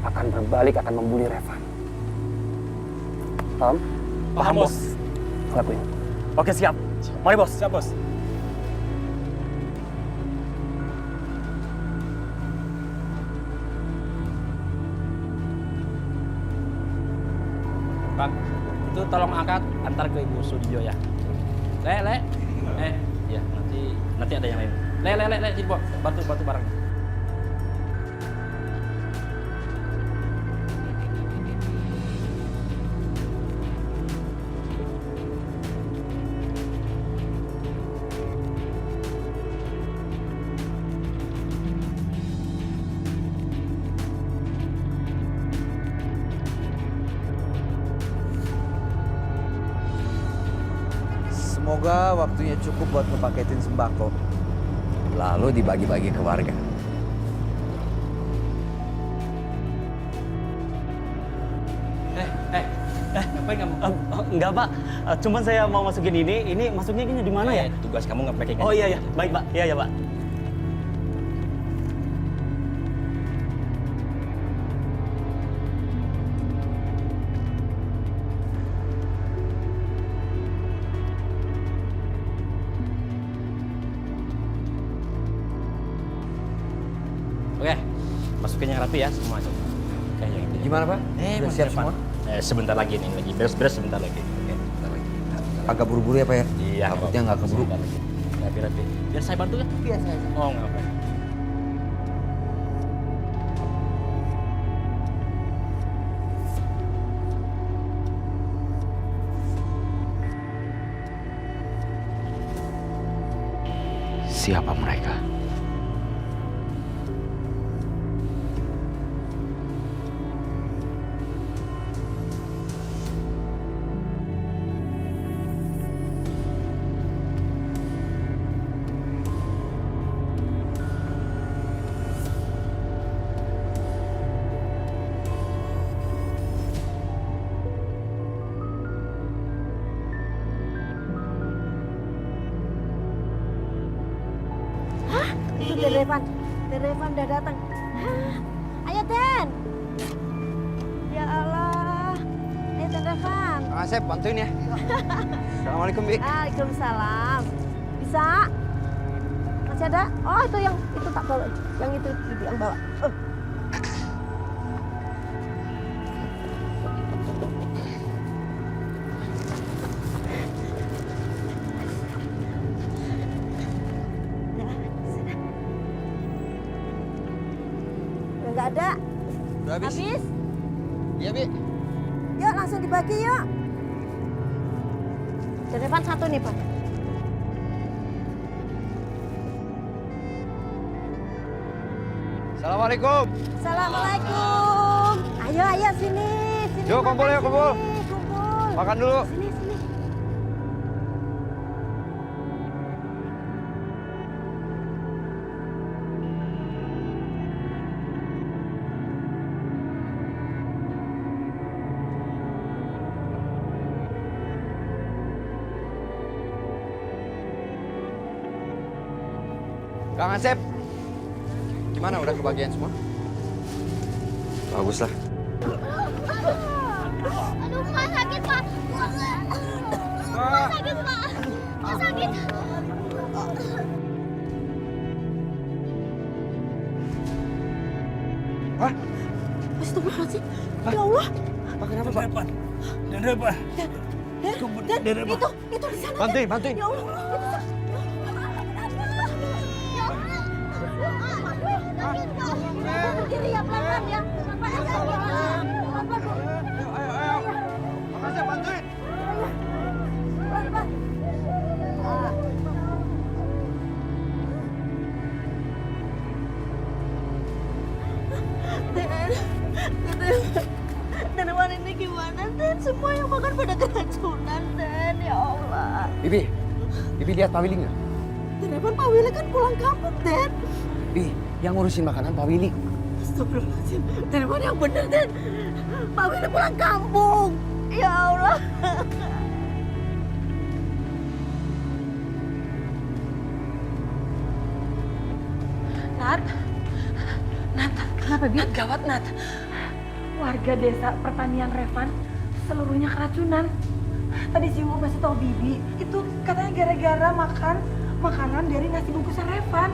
akan berbalik, akan membuli Revan. Paham? Paham bos. Lakuin. Oke siap. Mari bos. Siap bos. Bang, itu tolong angkat antar ke Ibu Sudijo ya. Le. Ya nanti ada yang lain. Le, sini bantu bareng. Semoga waktunya cukup buat ngepaketin sembako. Lalu dibagi-bagi ke warga. Ngapain kamu? Enggak pak, cuman saya mau masukin ini masuknya gini di mana ya? Tugas kamu nge-packing. Oh iya, baik pak, iya pak. Oke, masukin yang rapi ya semua. Oke, yang itu. Gimana pak? Udah siap semua? Sebentar lagi nih, lagi beres-beres sebentar lagi. Oke, sebentar lagi. Agak buru-buru ya pak ya? Iya. Takutnya nggak keburu. Rapi. Biar saya bantu kan? Biar saya. Oh nggak apa. Siapa mereka? Itu Revan udah datang. Hah? Ayo Den. Ya Allah. Ayo Den Revan. Kang Asep, bantuin ya. Assalamualaikum Bi. Waalaikumsalam. Bisa? Masih ada? Oh itu yang itu tak bawa. Yang itu Bibi yang bawa. Nggak ada. Udah habis? Iya, Bi. Yuk langsung dibagi yuk. Dan Revan satu nih, Pak. Assalamualaikum. Assalamualaikum. Ayo sini. Yuk kumpul. Kumpul. Makan dulu. Sini. Kang Asep, gimana udah kebagian semua? Bagus lah. Aduh, Pak, sakit, Pak. Pak, sakit, Pak. Pak, sakit. Hah? Astagfirullahaladzim. Ya Allah. Pak, kenapa, Pak? Dan apa? Dan itu di sana. Bantuin, Dan. bantuin. Ya Allah. Berdiri ya, pelan-pelan ya. Pelan-pelan. Makasih, bantuin. Pelan-pelan. Dan ini gimana, Den? Semua yang makan pada keracunan, Den. Ya Allah. Bibi lihat Pak Willy nggak? Telepon Pak Willy kan pulang kampung, Den. Bi, yang ngurusin makanan Pak Willy. Astagfirullahaladzim. Telepon yang bener, Den. Pak Willy pulang kampung. Ya Allah. Nat, kenapa Bi? Gawat, Nat. Warga desa pertanian Revan seluruhnya keracunan. Tadi si Ibu masih tahu Bibi, itu katanya gara-gara makan makanan dari nasi bungkusnya Revan.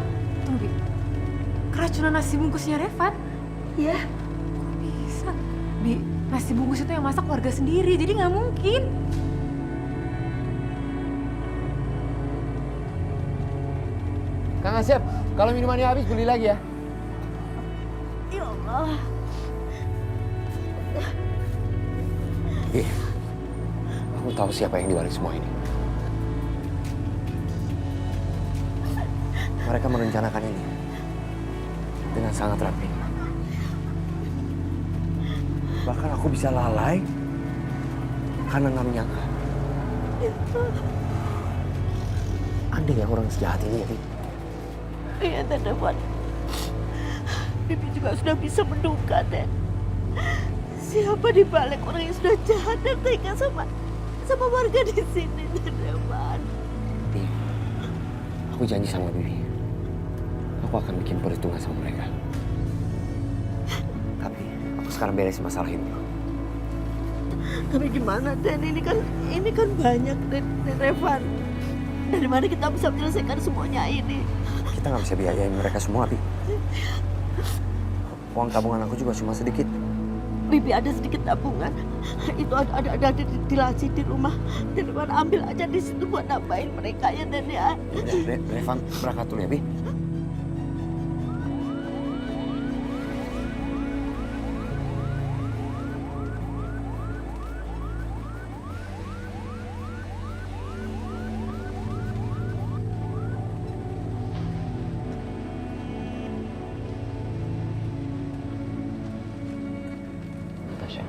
Tunggu, Bi. Keracunan nasi bungkusnya Revan? Iya. Kok bisa? Bi, nasi bungkus itu yang masak warga sendiri, jadi nggak mungkin. Kang Asep, kalau minumannya habis beli lagi ya. Ya Allah. Bi, aku tahu siapa yang diwaris semua ini. Mereka merencanakan ini dengan sangat rapi. Bahkan aku bisa lalai karena nggak menyangka. Andai yang orang sejahat ini, Bi. Iya, Den. Bibi juga sudah bisa menduga, Den. Siapa di balik orang yang sudah jahat dan tega sama warga di sini, Den. Bi, aku janji sama Bibi. Aku akan bikin perhitungan sama mereka. Tapi aku sekarang beresin masalah ini. Tapi gimana, Den? Ini kan banyak, Den Revan. Dari mana kita bisa menyelesaikan semuanya ini? Kita nggak bisa biayain mereka semua, Bi. Uang tabungan aku juga cuma sedikit. Bibi ada sedikit tabungan. Itu ada di laci di rumah. Dan Revan ambil aja di situ buat nambahin mereka ya, Den ya. Udah, Revan berangkat dulu ya, Bi. Natasha.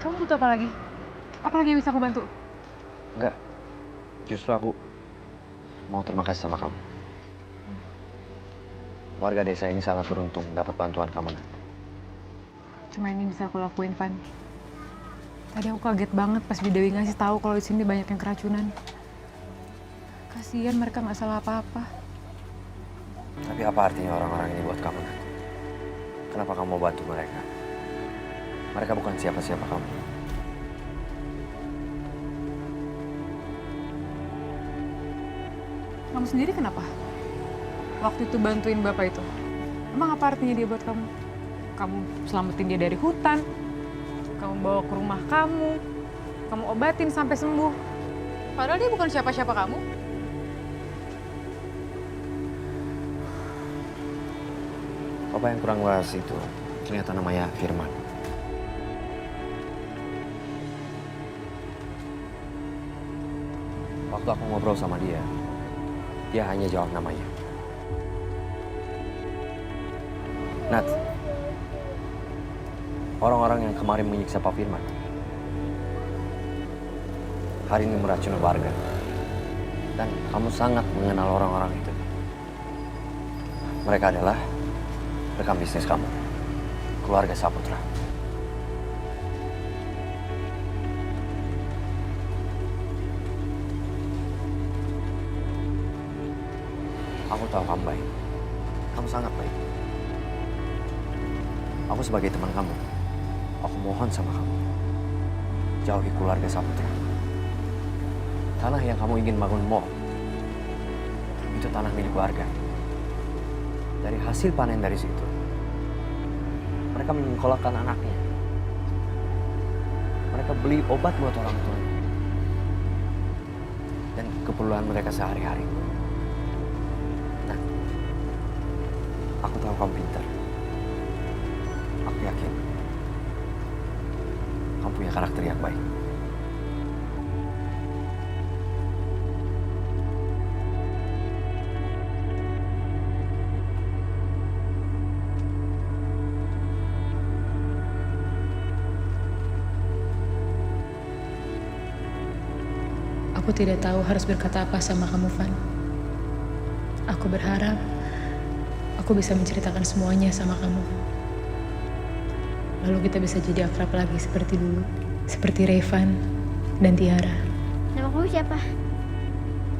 Kamu butuh apa lagi? Apa lagi yang bisa aku bantu? Enggak. Justru aku mau terima kasih sama kamu. Warga desa ini sangat beruntung dapat bantuan kamu, Nat. Cuma ini bisa aku lakuin, Van. Tadi aku kaget banget pas Dewi ngasih tahu kalau di sini banyak yang keracunan. Kasihan mereka nggak salah apa-apa. Tapi apa artinya orang-orang ini buat kamu, Nat? Kenapa kamu mau bantu mereka? Mereka bukan siapa-siapa kamu. Kamu sendiri kenapa? Waktu itu bantuin bapak itu. Emang apa artinya dia buat kamu? Kamu selamatin dia dari hutan. Kamu bawa ke rumah kamu. Kamu obatin sampai sembuh. Padahal dia bukan siapa-siapa kamu. Apa yang kurang was itu ternyata namanya Firman. Waktu aku ngobrol sama dia hanya jawab namanya. Nat, orang-orang yang kemarin menyiksa Pak Firman, hari ini meracuni warga. Dan kamu sangat mengenal orang-orang itu. Mereka adalah rekan bisnis kamu, keluarga Saputra. Aku tahu kamu baik. Kamu sangat baik. Aku sebagai teman kamu, aku mohon sama kamu, jauhi keluarga Saputra. Tanah yang kamu ingin bangun mall, itu tanah milik warga. Dari hasil panen dari situ, mereka menyekolahkan anaknya. Mereka beli obat buat orang tuanya. Dan keperluan mereka sehari-hari. Nah, aku tahu kamu pintar. Aku yakin kamu punya karakter yang baik. Aku tidak tahu harus berkata apa sama kamu, Van. Aku berharap aku bisa menceritakan semuanya sama kamu. Lalu kita bisa jadi akrab lagi seperti dulu. Seperti Revan dan Tiara. Nama kamu siapa?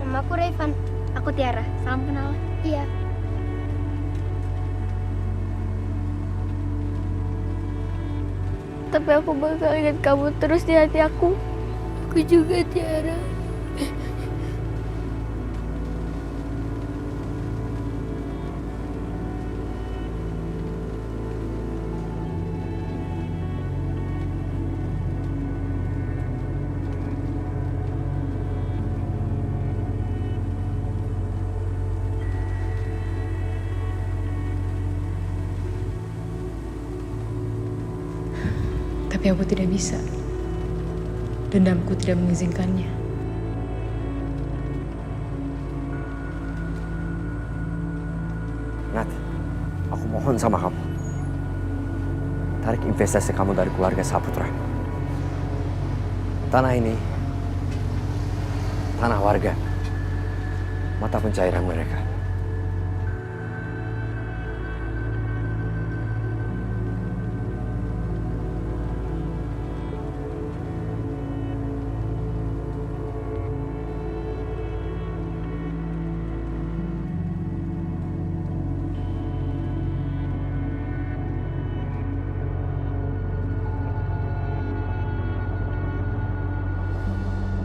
Nama aku Revan. Aku Tiara. Salam kenal. Iya. Tapi aku bakal ingat kamu terus di hati aku. Aku juga, Tiara. Tapi aku tidak bisa. Dendamku tidak mengizinkannya. Nat, aku mohon sama kamu. Tarik investasi kamu dari keluarga Saputra. Tanah ini, tanah warga. Mata pencairan mereka.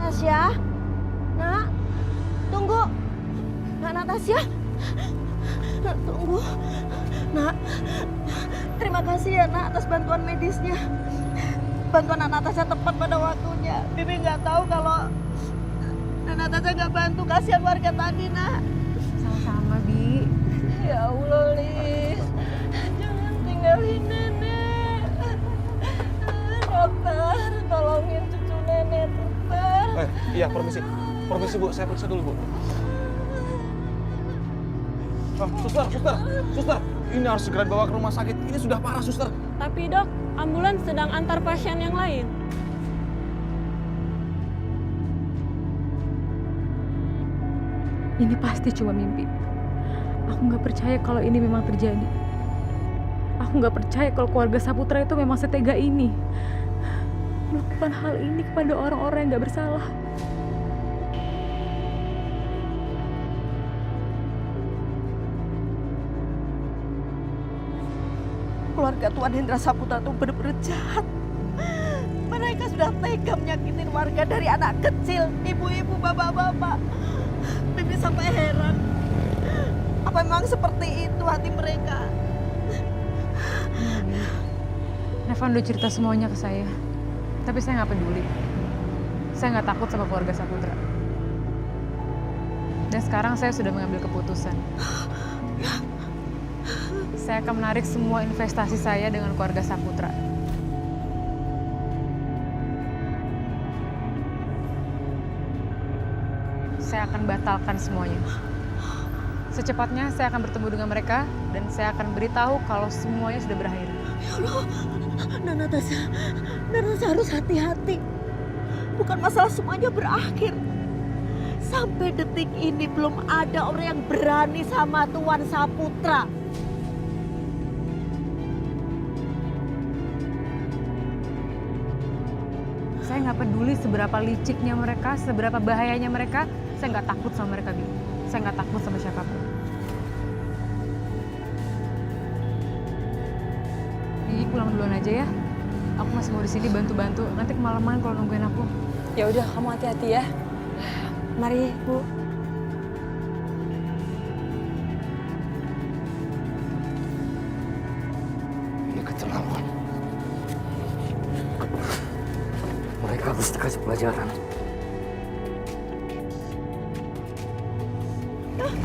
Natasya, Nak, tunggu. Nak, Natasya, Nak, tunggu. Nak, terima kasih ya Nak atas bantuan medisnya. Bantuan Nak Natasya tepat pada waktunya. Bibi nggak tahu kalau Nak Natasya nggak bantu, kasihan warga tadi, Nak. Sama-sama, Bi. Ya Allah, Lis. Jangan tinggalin nenek. Dokter, tolongin cucu nenek, dokter. Iya, permisi. Permisi, Bu. Saya periksa dulu, Bu. Suster. Ini harus segera dibawa ke rumah sakit. Ini sudah parah, Suster. Tapi dok, ambulans sedang antar pasien yang lain. Ini pasti cuma mimpi. Aku nggak percaya kalau ini memang terjadi. Aku nggak percaya kalau keluarga Saputra itu memang setega ini. Melakukan hal ini kepada orang-orang yang nggak bersalah. Keluarga Tuan Hendra Saputra itu benar-benar jahat. Mereka sudah tega menyakitin warga dari anak kecil, ibu-ibu, bapak-bapak. Bibi sampai heran. Apa memang seperti itu hati mereka? Revan udah cerita semuanya ke saya. Tapi saya nggak peduli. Saya nggak takut sama keluarga Saputra. Dan sekarang saya sudah mengambil keputusan. Saya akan menarik semua investasi saya dengan keluarga Saputra. Saya akan batalkan semuanya. Secepatnya saya akan bertemu dengan mereka dan saya akan beritahu kalau semuanya sudah berakhir. Ya Allah, Natasya harus hati-hati. bukan masalah semuanya berakhir. Sampai detik ini belum ada orang yang berani sama Tuan Saputra. Saya nggak peduli seberapa liciknya mereka, seberapa bahayanya mereka. Saya nggak takut sama mereka, Bi. Saya nggak takut sama siapapun. Bi, pulang duluan aja ya. Aku masih mau di sini bantu-bantu. Nanti kemalaman kalau nungguin aku. Ya udah, kamu hati-hati ya. Mari, Bu. Ini keterlaluan. Mereka harus dikasih pelajaran.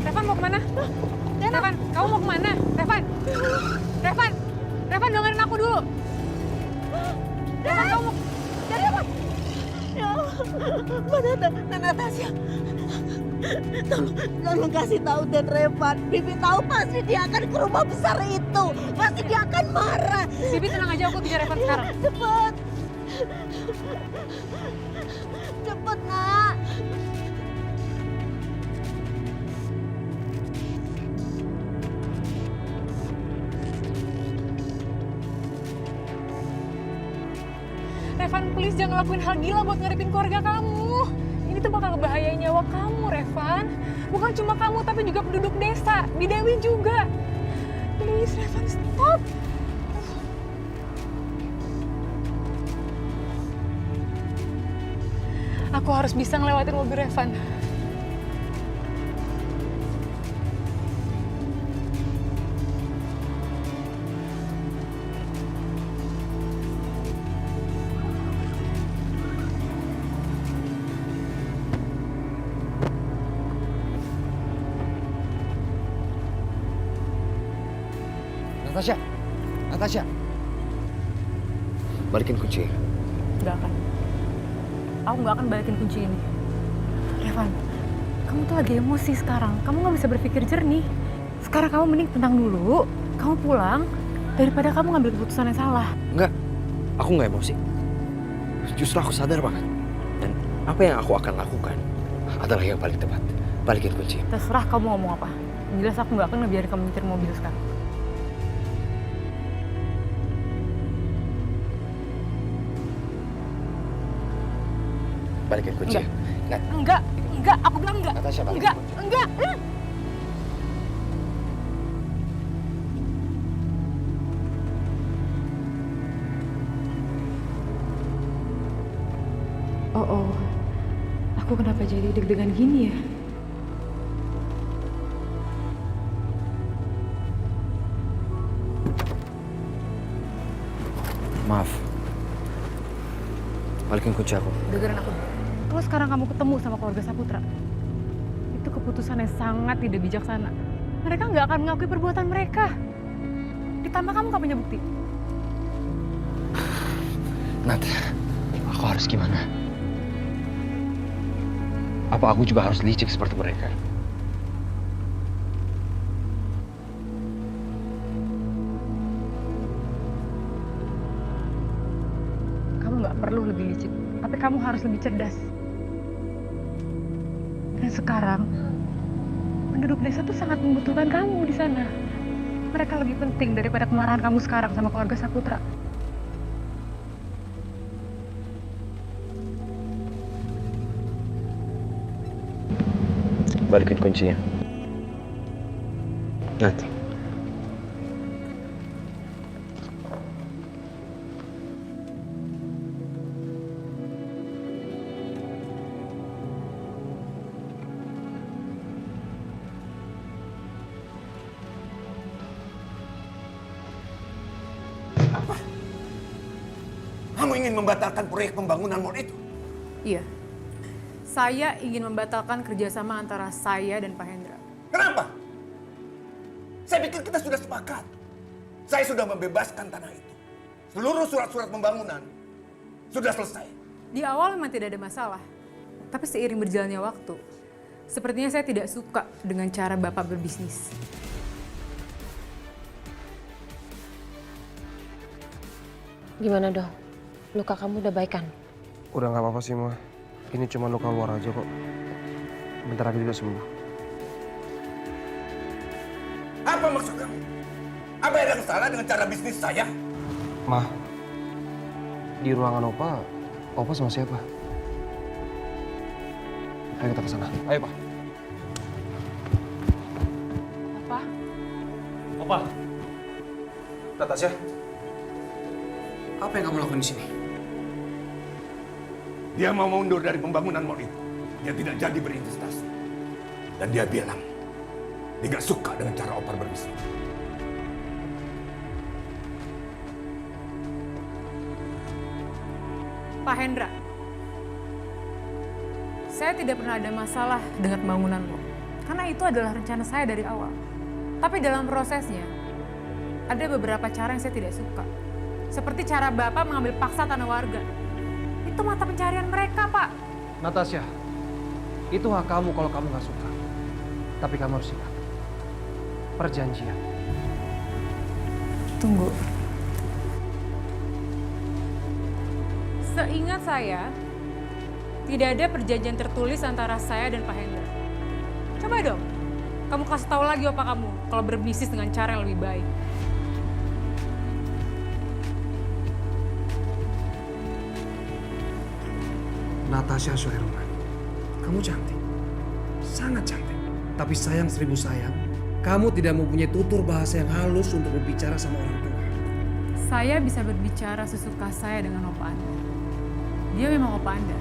Revan mau kemana? Revan, kamu mau kemana? Revan, Revan dengerin aku dulu. Revan, kamu mau... Ya Allah, mana Natasha? Tolong kasih tahu Dan Revan. Bibi tahu pasti dia akan ke rumah besar itu. Pasti dia akan marah. Bibi tenang aja, aku kejar Revan sekarang. Cepet. Cepet, Nak. Revan, please jangan lakuin hal gila buat ngadepin keluarga kamu. Ini tuh bakal ngebahayain nyawa kamu, Revan. Bukan cuma kamu, tapi juga penduduk desa. Bi Dewi juga. Please, Revan, stop. Aku harus bisa ngelewatin mobil Revan. Natasha. Balikin kunci. Gak akan. Aku gak akan balikin kunci ini. Revan, kamu tuh lagi emosi sekarang. Kamu gak bisa berpikir jernih. Sekarang kamu mending tenang dulu. Kamu pulang daripada kamu ngambil keputusan yang salah. Enggak, aku nggak emosi. Justru aku sadar banget. Dan apa yang aku akan lakukan adalah yang paling tepat. Balikin kunci. Terserah kamu ngomong apa. Yang jelas aku gak akan ngebiarin kamu nyetir mobil sekarang. Balikin kunci. Enggak, aku bilang enggak. Natasha, balikin Enggak. Oh, aku kenapa jadi deg-degan gini ya? Maaf. Balikin kunci aku. Dengerin aku. Kalau sekarang kamu ketemu sama keluarga Saputra, itu keputusan yang sangat tidak bijaksana. Mereka nggak akan mengakui perbuatan mereka. Ditambah kamu nggak punya bukti. Nat, aku harus gimana? Apa aku juga harus licik seperti mereka? Kamu nggak perlu lebih licik, tapi kamu harus lebih cerdas. Dan sekarang, penduduk desa tuh sangat membutuhkan kamu di sana. Mereka lebih penting daripada kemarahan kamu sekarang sama keluarga Saputra. Balikin kuncinya. Nat. Apa? Kamu ingin membatalkan proyek pembangunan mall itu? Iya. Saya ingin membatalkan kerjasama antara saya dan Pak Hendra. Kenapa? Saya pikir kita sudah sepakat. Saya sudah membebaskan tanah itu. Seluruh surat-surat pembangunan sudah selesai. Di awal memang tidak ada masalah. Tapi seiring berjalannya waktu, sepertinya saya tidak suka dengan cara Bapak berbisnis. Gimana dong? Luka kamu udah baik kan? Udah nggak apa-apa sih, Ma. Ini cuma luka luar aja kok. Bentar lagi juga sembuh. Apa maksud kamu? Apa yang salah dengan cara bisnis saya? Ma, di ruangan Opa sama siapa? Ayo kita ke sana. Ayo, Pak. Apa? Opa. Natasha. Apa yang kamu lakukan di sini? Dia mau mundur dari pembangunan mall itu. Dia tidak jadi berinvestasi. Dan dia bilang, dia gak suka dengan cara Opar berbisnis. Pak Hendra, saya tidak pernah ada masalah dengan pembangunan mall. Karena itu adalah rencana saya dari awal. Tapi dalam prosesnya, ada beberapa cara yang saya tidak suka. Seperti cara Bapak mengambil paksa tanah warga. Itu mata pencarian mereka, Pak. Natasha, itu hak kamu kalau kamu nggak suka. Tapi kamu harus ingat, perjanjian. Tunggu. Seingat saya, tidak ada perjanjian tertulis antara saya dan Pak Hendra. Coba dong, kamu kasih tahu lagi opa kamu kalau berbisnis dengan cara yang lebih baik. Natasha Suherman, kamu cantik, sangat cantik. Tapi sayang seribu sayang, kamu tidak mempunyai tutur bahasa yang halus untuk berbicara sama orang tua. Saya bisa berbicara sesuka saya dengan opa Anda. Dia memang opa Anda.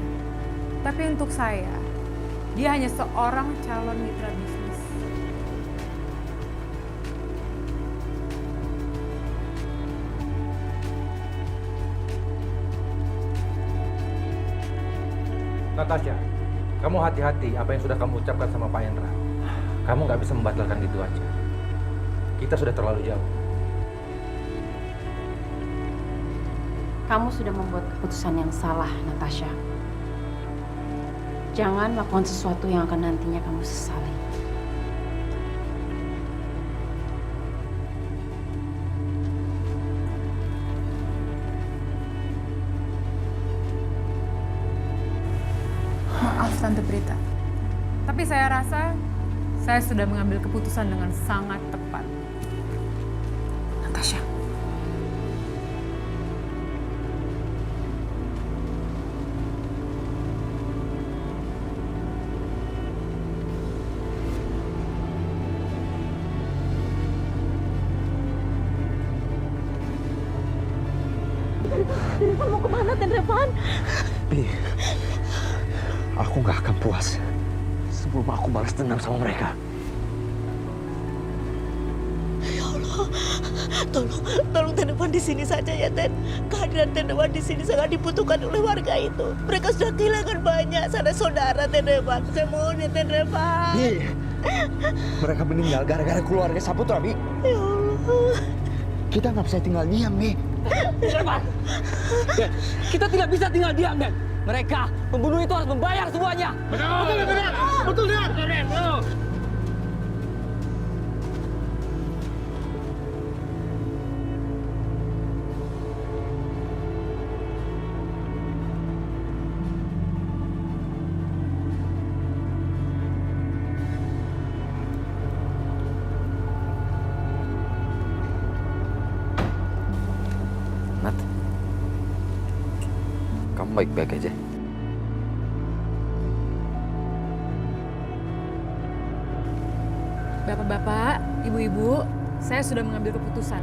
Tapi untuk saya, dia hanya seorang calon mitra bisnis. Natasha, kamu hati-hati apa yang sudah kamu ucapkan sama Pak Hendra. Kamu nggak bisa membatalkan gitu aja. Kita sudah terlalu jauh. Kamu sudah membuat keputusan yang salah, Natasha. Jangan lakukan sesuatu yang akan nantinya kamu sesali. Maaf Tante Prita. Tapi saya rasa saya sudah mengambil keputusan dengan sangat tepat. Natasha. Revan mau kemana, Ten Revan? Aku nggak akan puas sebelum aku balas dendam sama mereka. Ya Allah, tolong Ten Revan di sini saja ya, Ten. Kehadiran Ten Revan di sini sangat dibutuhkan oleh warga itu. Mereka sudah kehilangan banyak saudara Ten Revan. Saya mohon ya, Ten Revan. Bi, mereka meninggal gara-gara keluarga Saputra, Bi. Ya Allah. Kita nggak bisa tinggal diam, Bi. Dan, kita tidak bisa tinggal diam, Dan. Mereka, pembunuh itu harus membayar semuanya. Betul, Dan. Nat, kamu baik-baik aja. Bapak-bapak, ibu-ibu, saya sudah mengambil keputusan.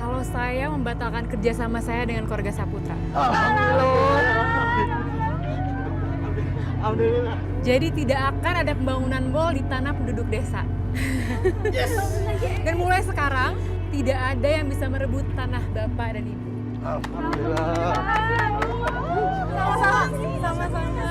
Kalau saya membatalkan kerjasama saya dengan keluarga Saputra. Alhamdulillah. Jadi tidak akan ada pembangunan mall di tanah penduduk desa. Yes. Dan mulai sekarang, tidak ada yang bisa merebut tanah Bapak dan Ibu. Alhamdulillah. Sama-sama.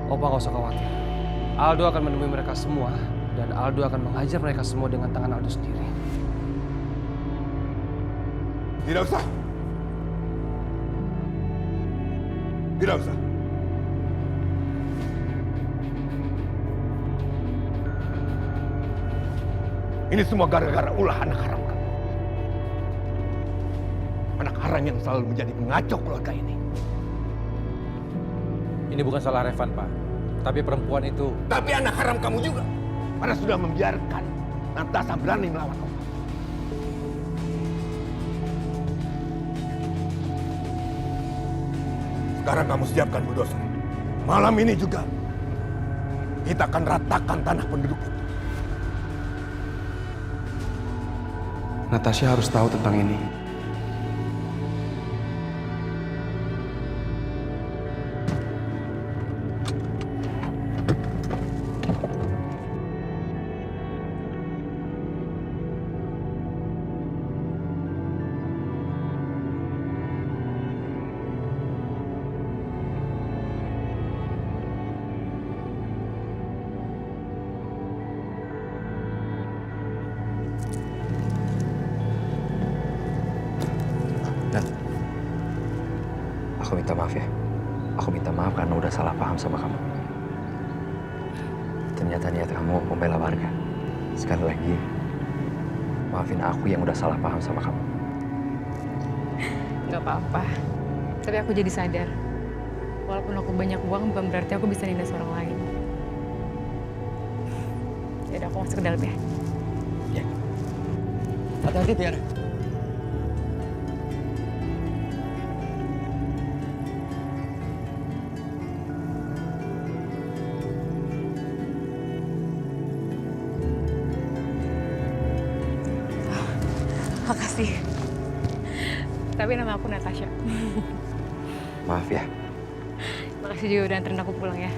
Opa nggak usah khawatir. Aldo akan menemui mereka semua Dan Aldo akan menghajar mereka semua dengan tangan Aldo sendiri. Tidak usah. Tidak usah. Ini semua gara-gara ulah anak haram kamu. Anak haram yang selalu menjadi pengacau keluarga ini. Ini bukan salah Revan, Pak. Tapi perempuan itu... Tapi anak haram kamu juga. Karena sudah membiarkan Natasha berani melawan kamu. Sekarang kamu siapkan bulldozer. Malam ini juga kita akan ratakan tanah penduduk itu. Natasha harus tahu tentang ini. Aku minta maaf ya. Aku minta maaf karena udah salah paham sama kamu. Ternyata niat kamu membela warga. Sekali lagi, maafin aku yang udah salah paham sama kamu. Nggak apa-apa. Tapi aku jadi sadar. Walaupun aku banyak uang, bukan berarti aku bisa nindas orang lain. Yaudah, aku masuk ke dalam ya. Ya. Hati-hati, Tiara. Makasih. Tapi nama aku Natasha. Maaf ya. Makasih juga udah anterin aku pulang ya.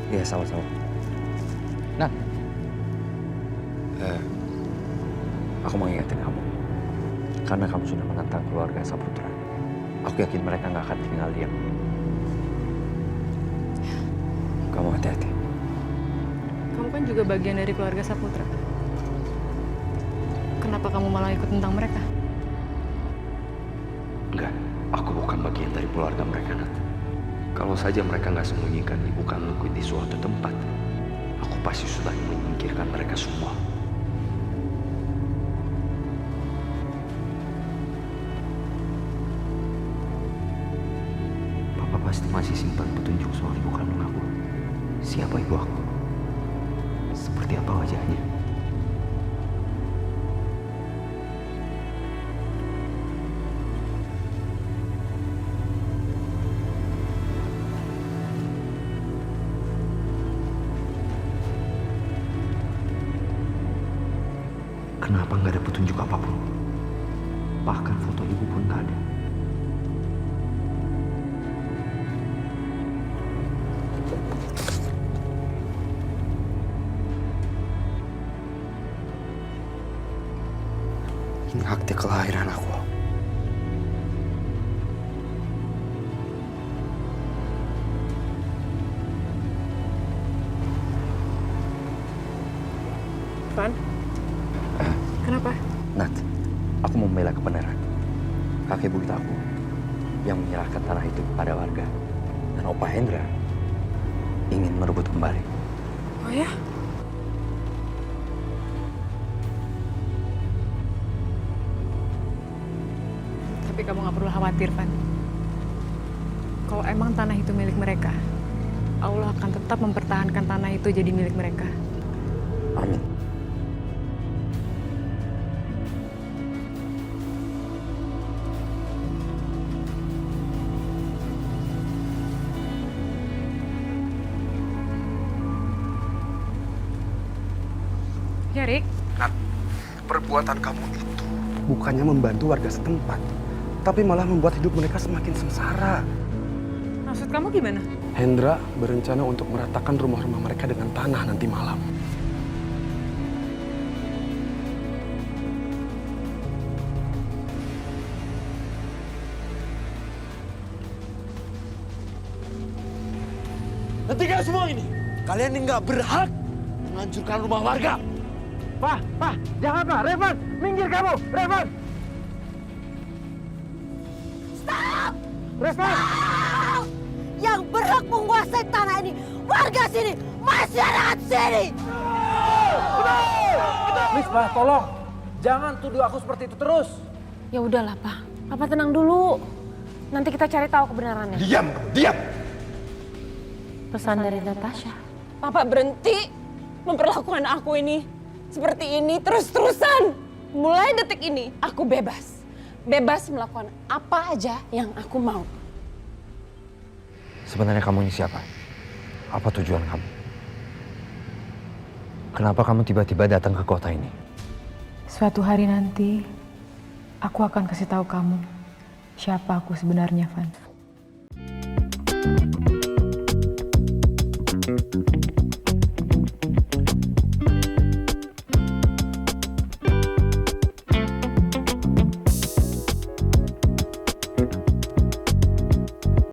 Iya, sama-sama. Nah. Aku mau ingetin kamu. Karena kamu sudah menantang keluarga Saputra. Aku yakin mereka nggak akan tinggal diam. Kamu hati-hati. Kamu kan juga bagian dari keluarga Saputra. Kenapa kamu malah ikut tentang mereka? Enggak, aku bukan bagian dari keluarga mereka, Nat. Kalau saja mereka nggak sembunyikan ibu kandungku di suatu tempat, aku pasti sudah menyingkirkan mereka semua. Papa pasti masih simpan petunjuk soal ibu kandung aku. Siapa ibu aku? Seperti apa wajahnya? Kenapa nggak ada petunjuk apapun? Bahkan foto ibu pun nggak ada. Ini akte kelahiran aku. Van? Kenapa? Nat, aku mau membela kebenaran. Kakek buyut aku yang menyerahkan tanah itu kepada warga. Dan Opa Hendra ingin merebut kembali. Oh ya? Tapi kamu gak perlu khawatir, Van. Kalau emang tanah itu milik mereka, Allah akan tetap mempertahankan tanah itu jadi milik mereka. Amin. Ya, Rik. Nat, perbuatan kamu itu bukannya membantu warga setempat, tapi malah membuat hidup mereka semakin sengsara. Maksud kamu gimana? Hendra berencana untuk meratakan rumah-rumah mereka dengan tanah nanti malam. Hentikan semua ini. Kalian ini nggak berhak menghancurkan rumah warga. Pak, jangan Pak, Revan, minggir kamu, Revan. Stop! Revan! Stop! Yang berhak menguasai tanah ini, warga sini, masyarakat sini. Please, Pak, tolong. Jangan tuduh aku seperti itu terus. Ya udahlah, Pak. Papa tenang dulu. Nanti kita cari tahu kebenarannya. Diam. Pesan dari Natasha. Papa berhenti memperlakukan aku ini seperti ini terus-terusan. Mulai detik ini, aku bebas. Bebas melakukan apa aja yang aku mau. Sebenarnya kamu ini siapa? Apa tujuan kamu? Kenapa kamu tiba-tiba datang ke kota ini? Suatu hari nanti, aku akan kasih tahu kamu siapa aku sebenarnya, Van.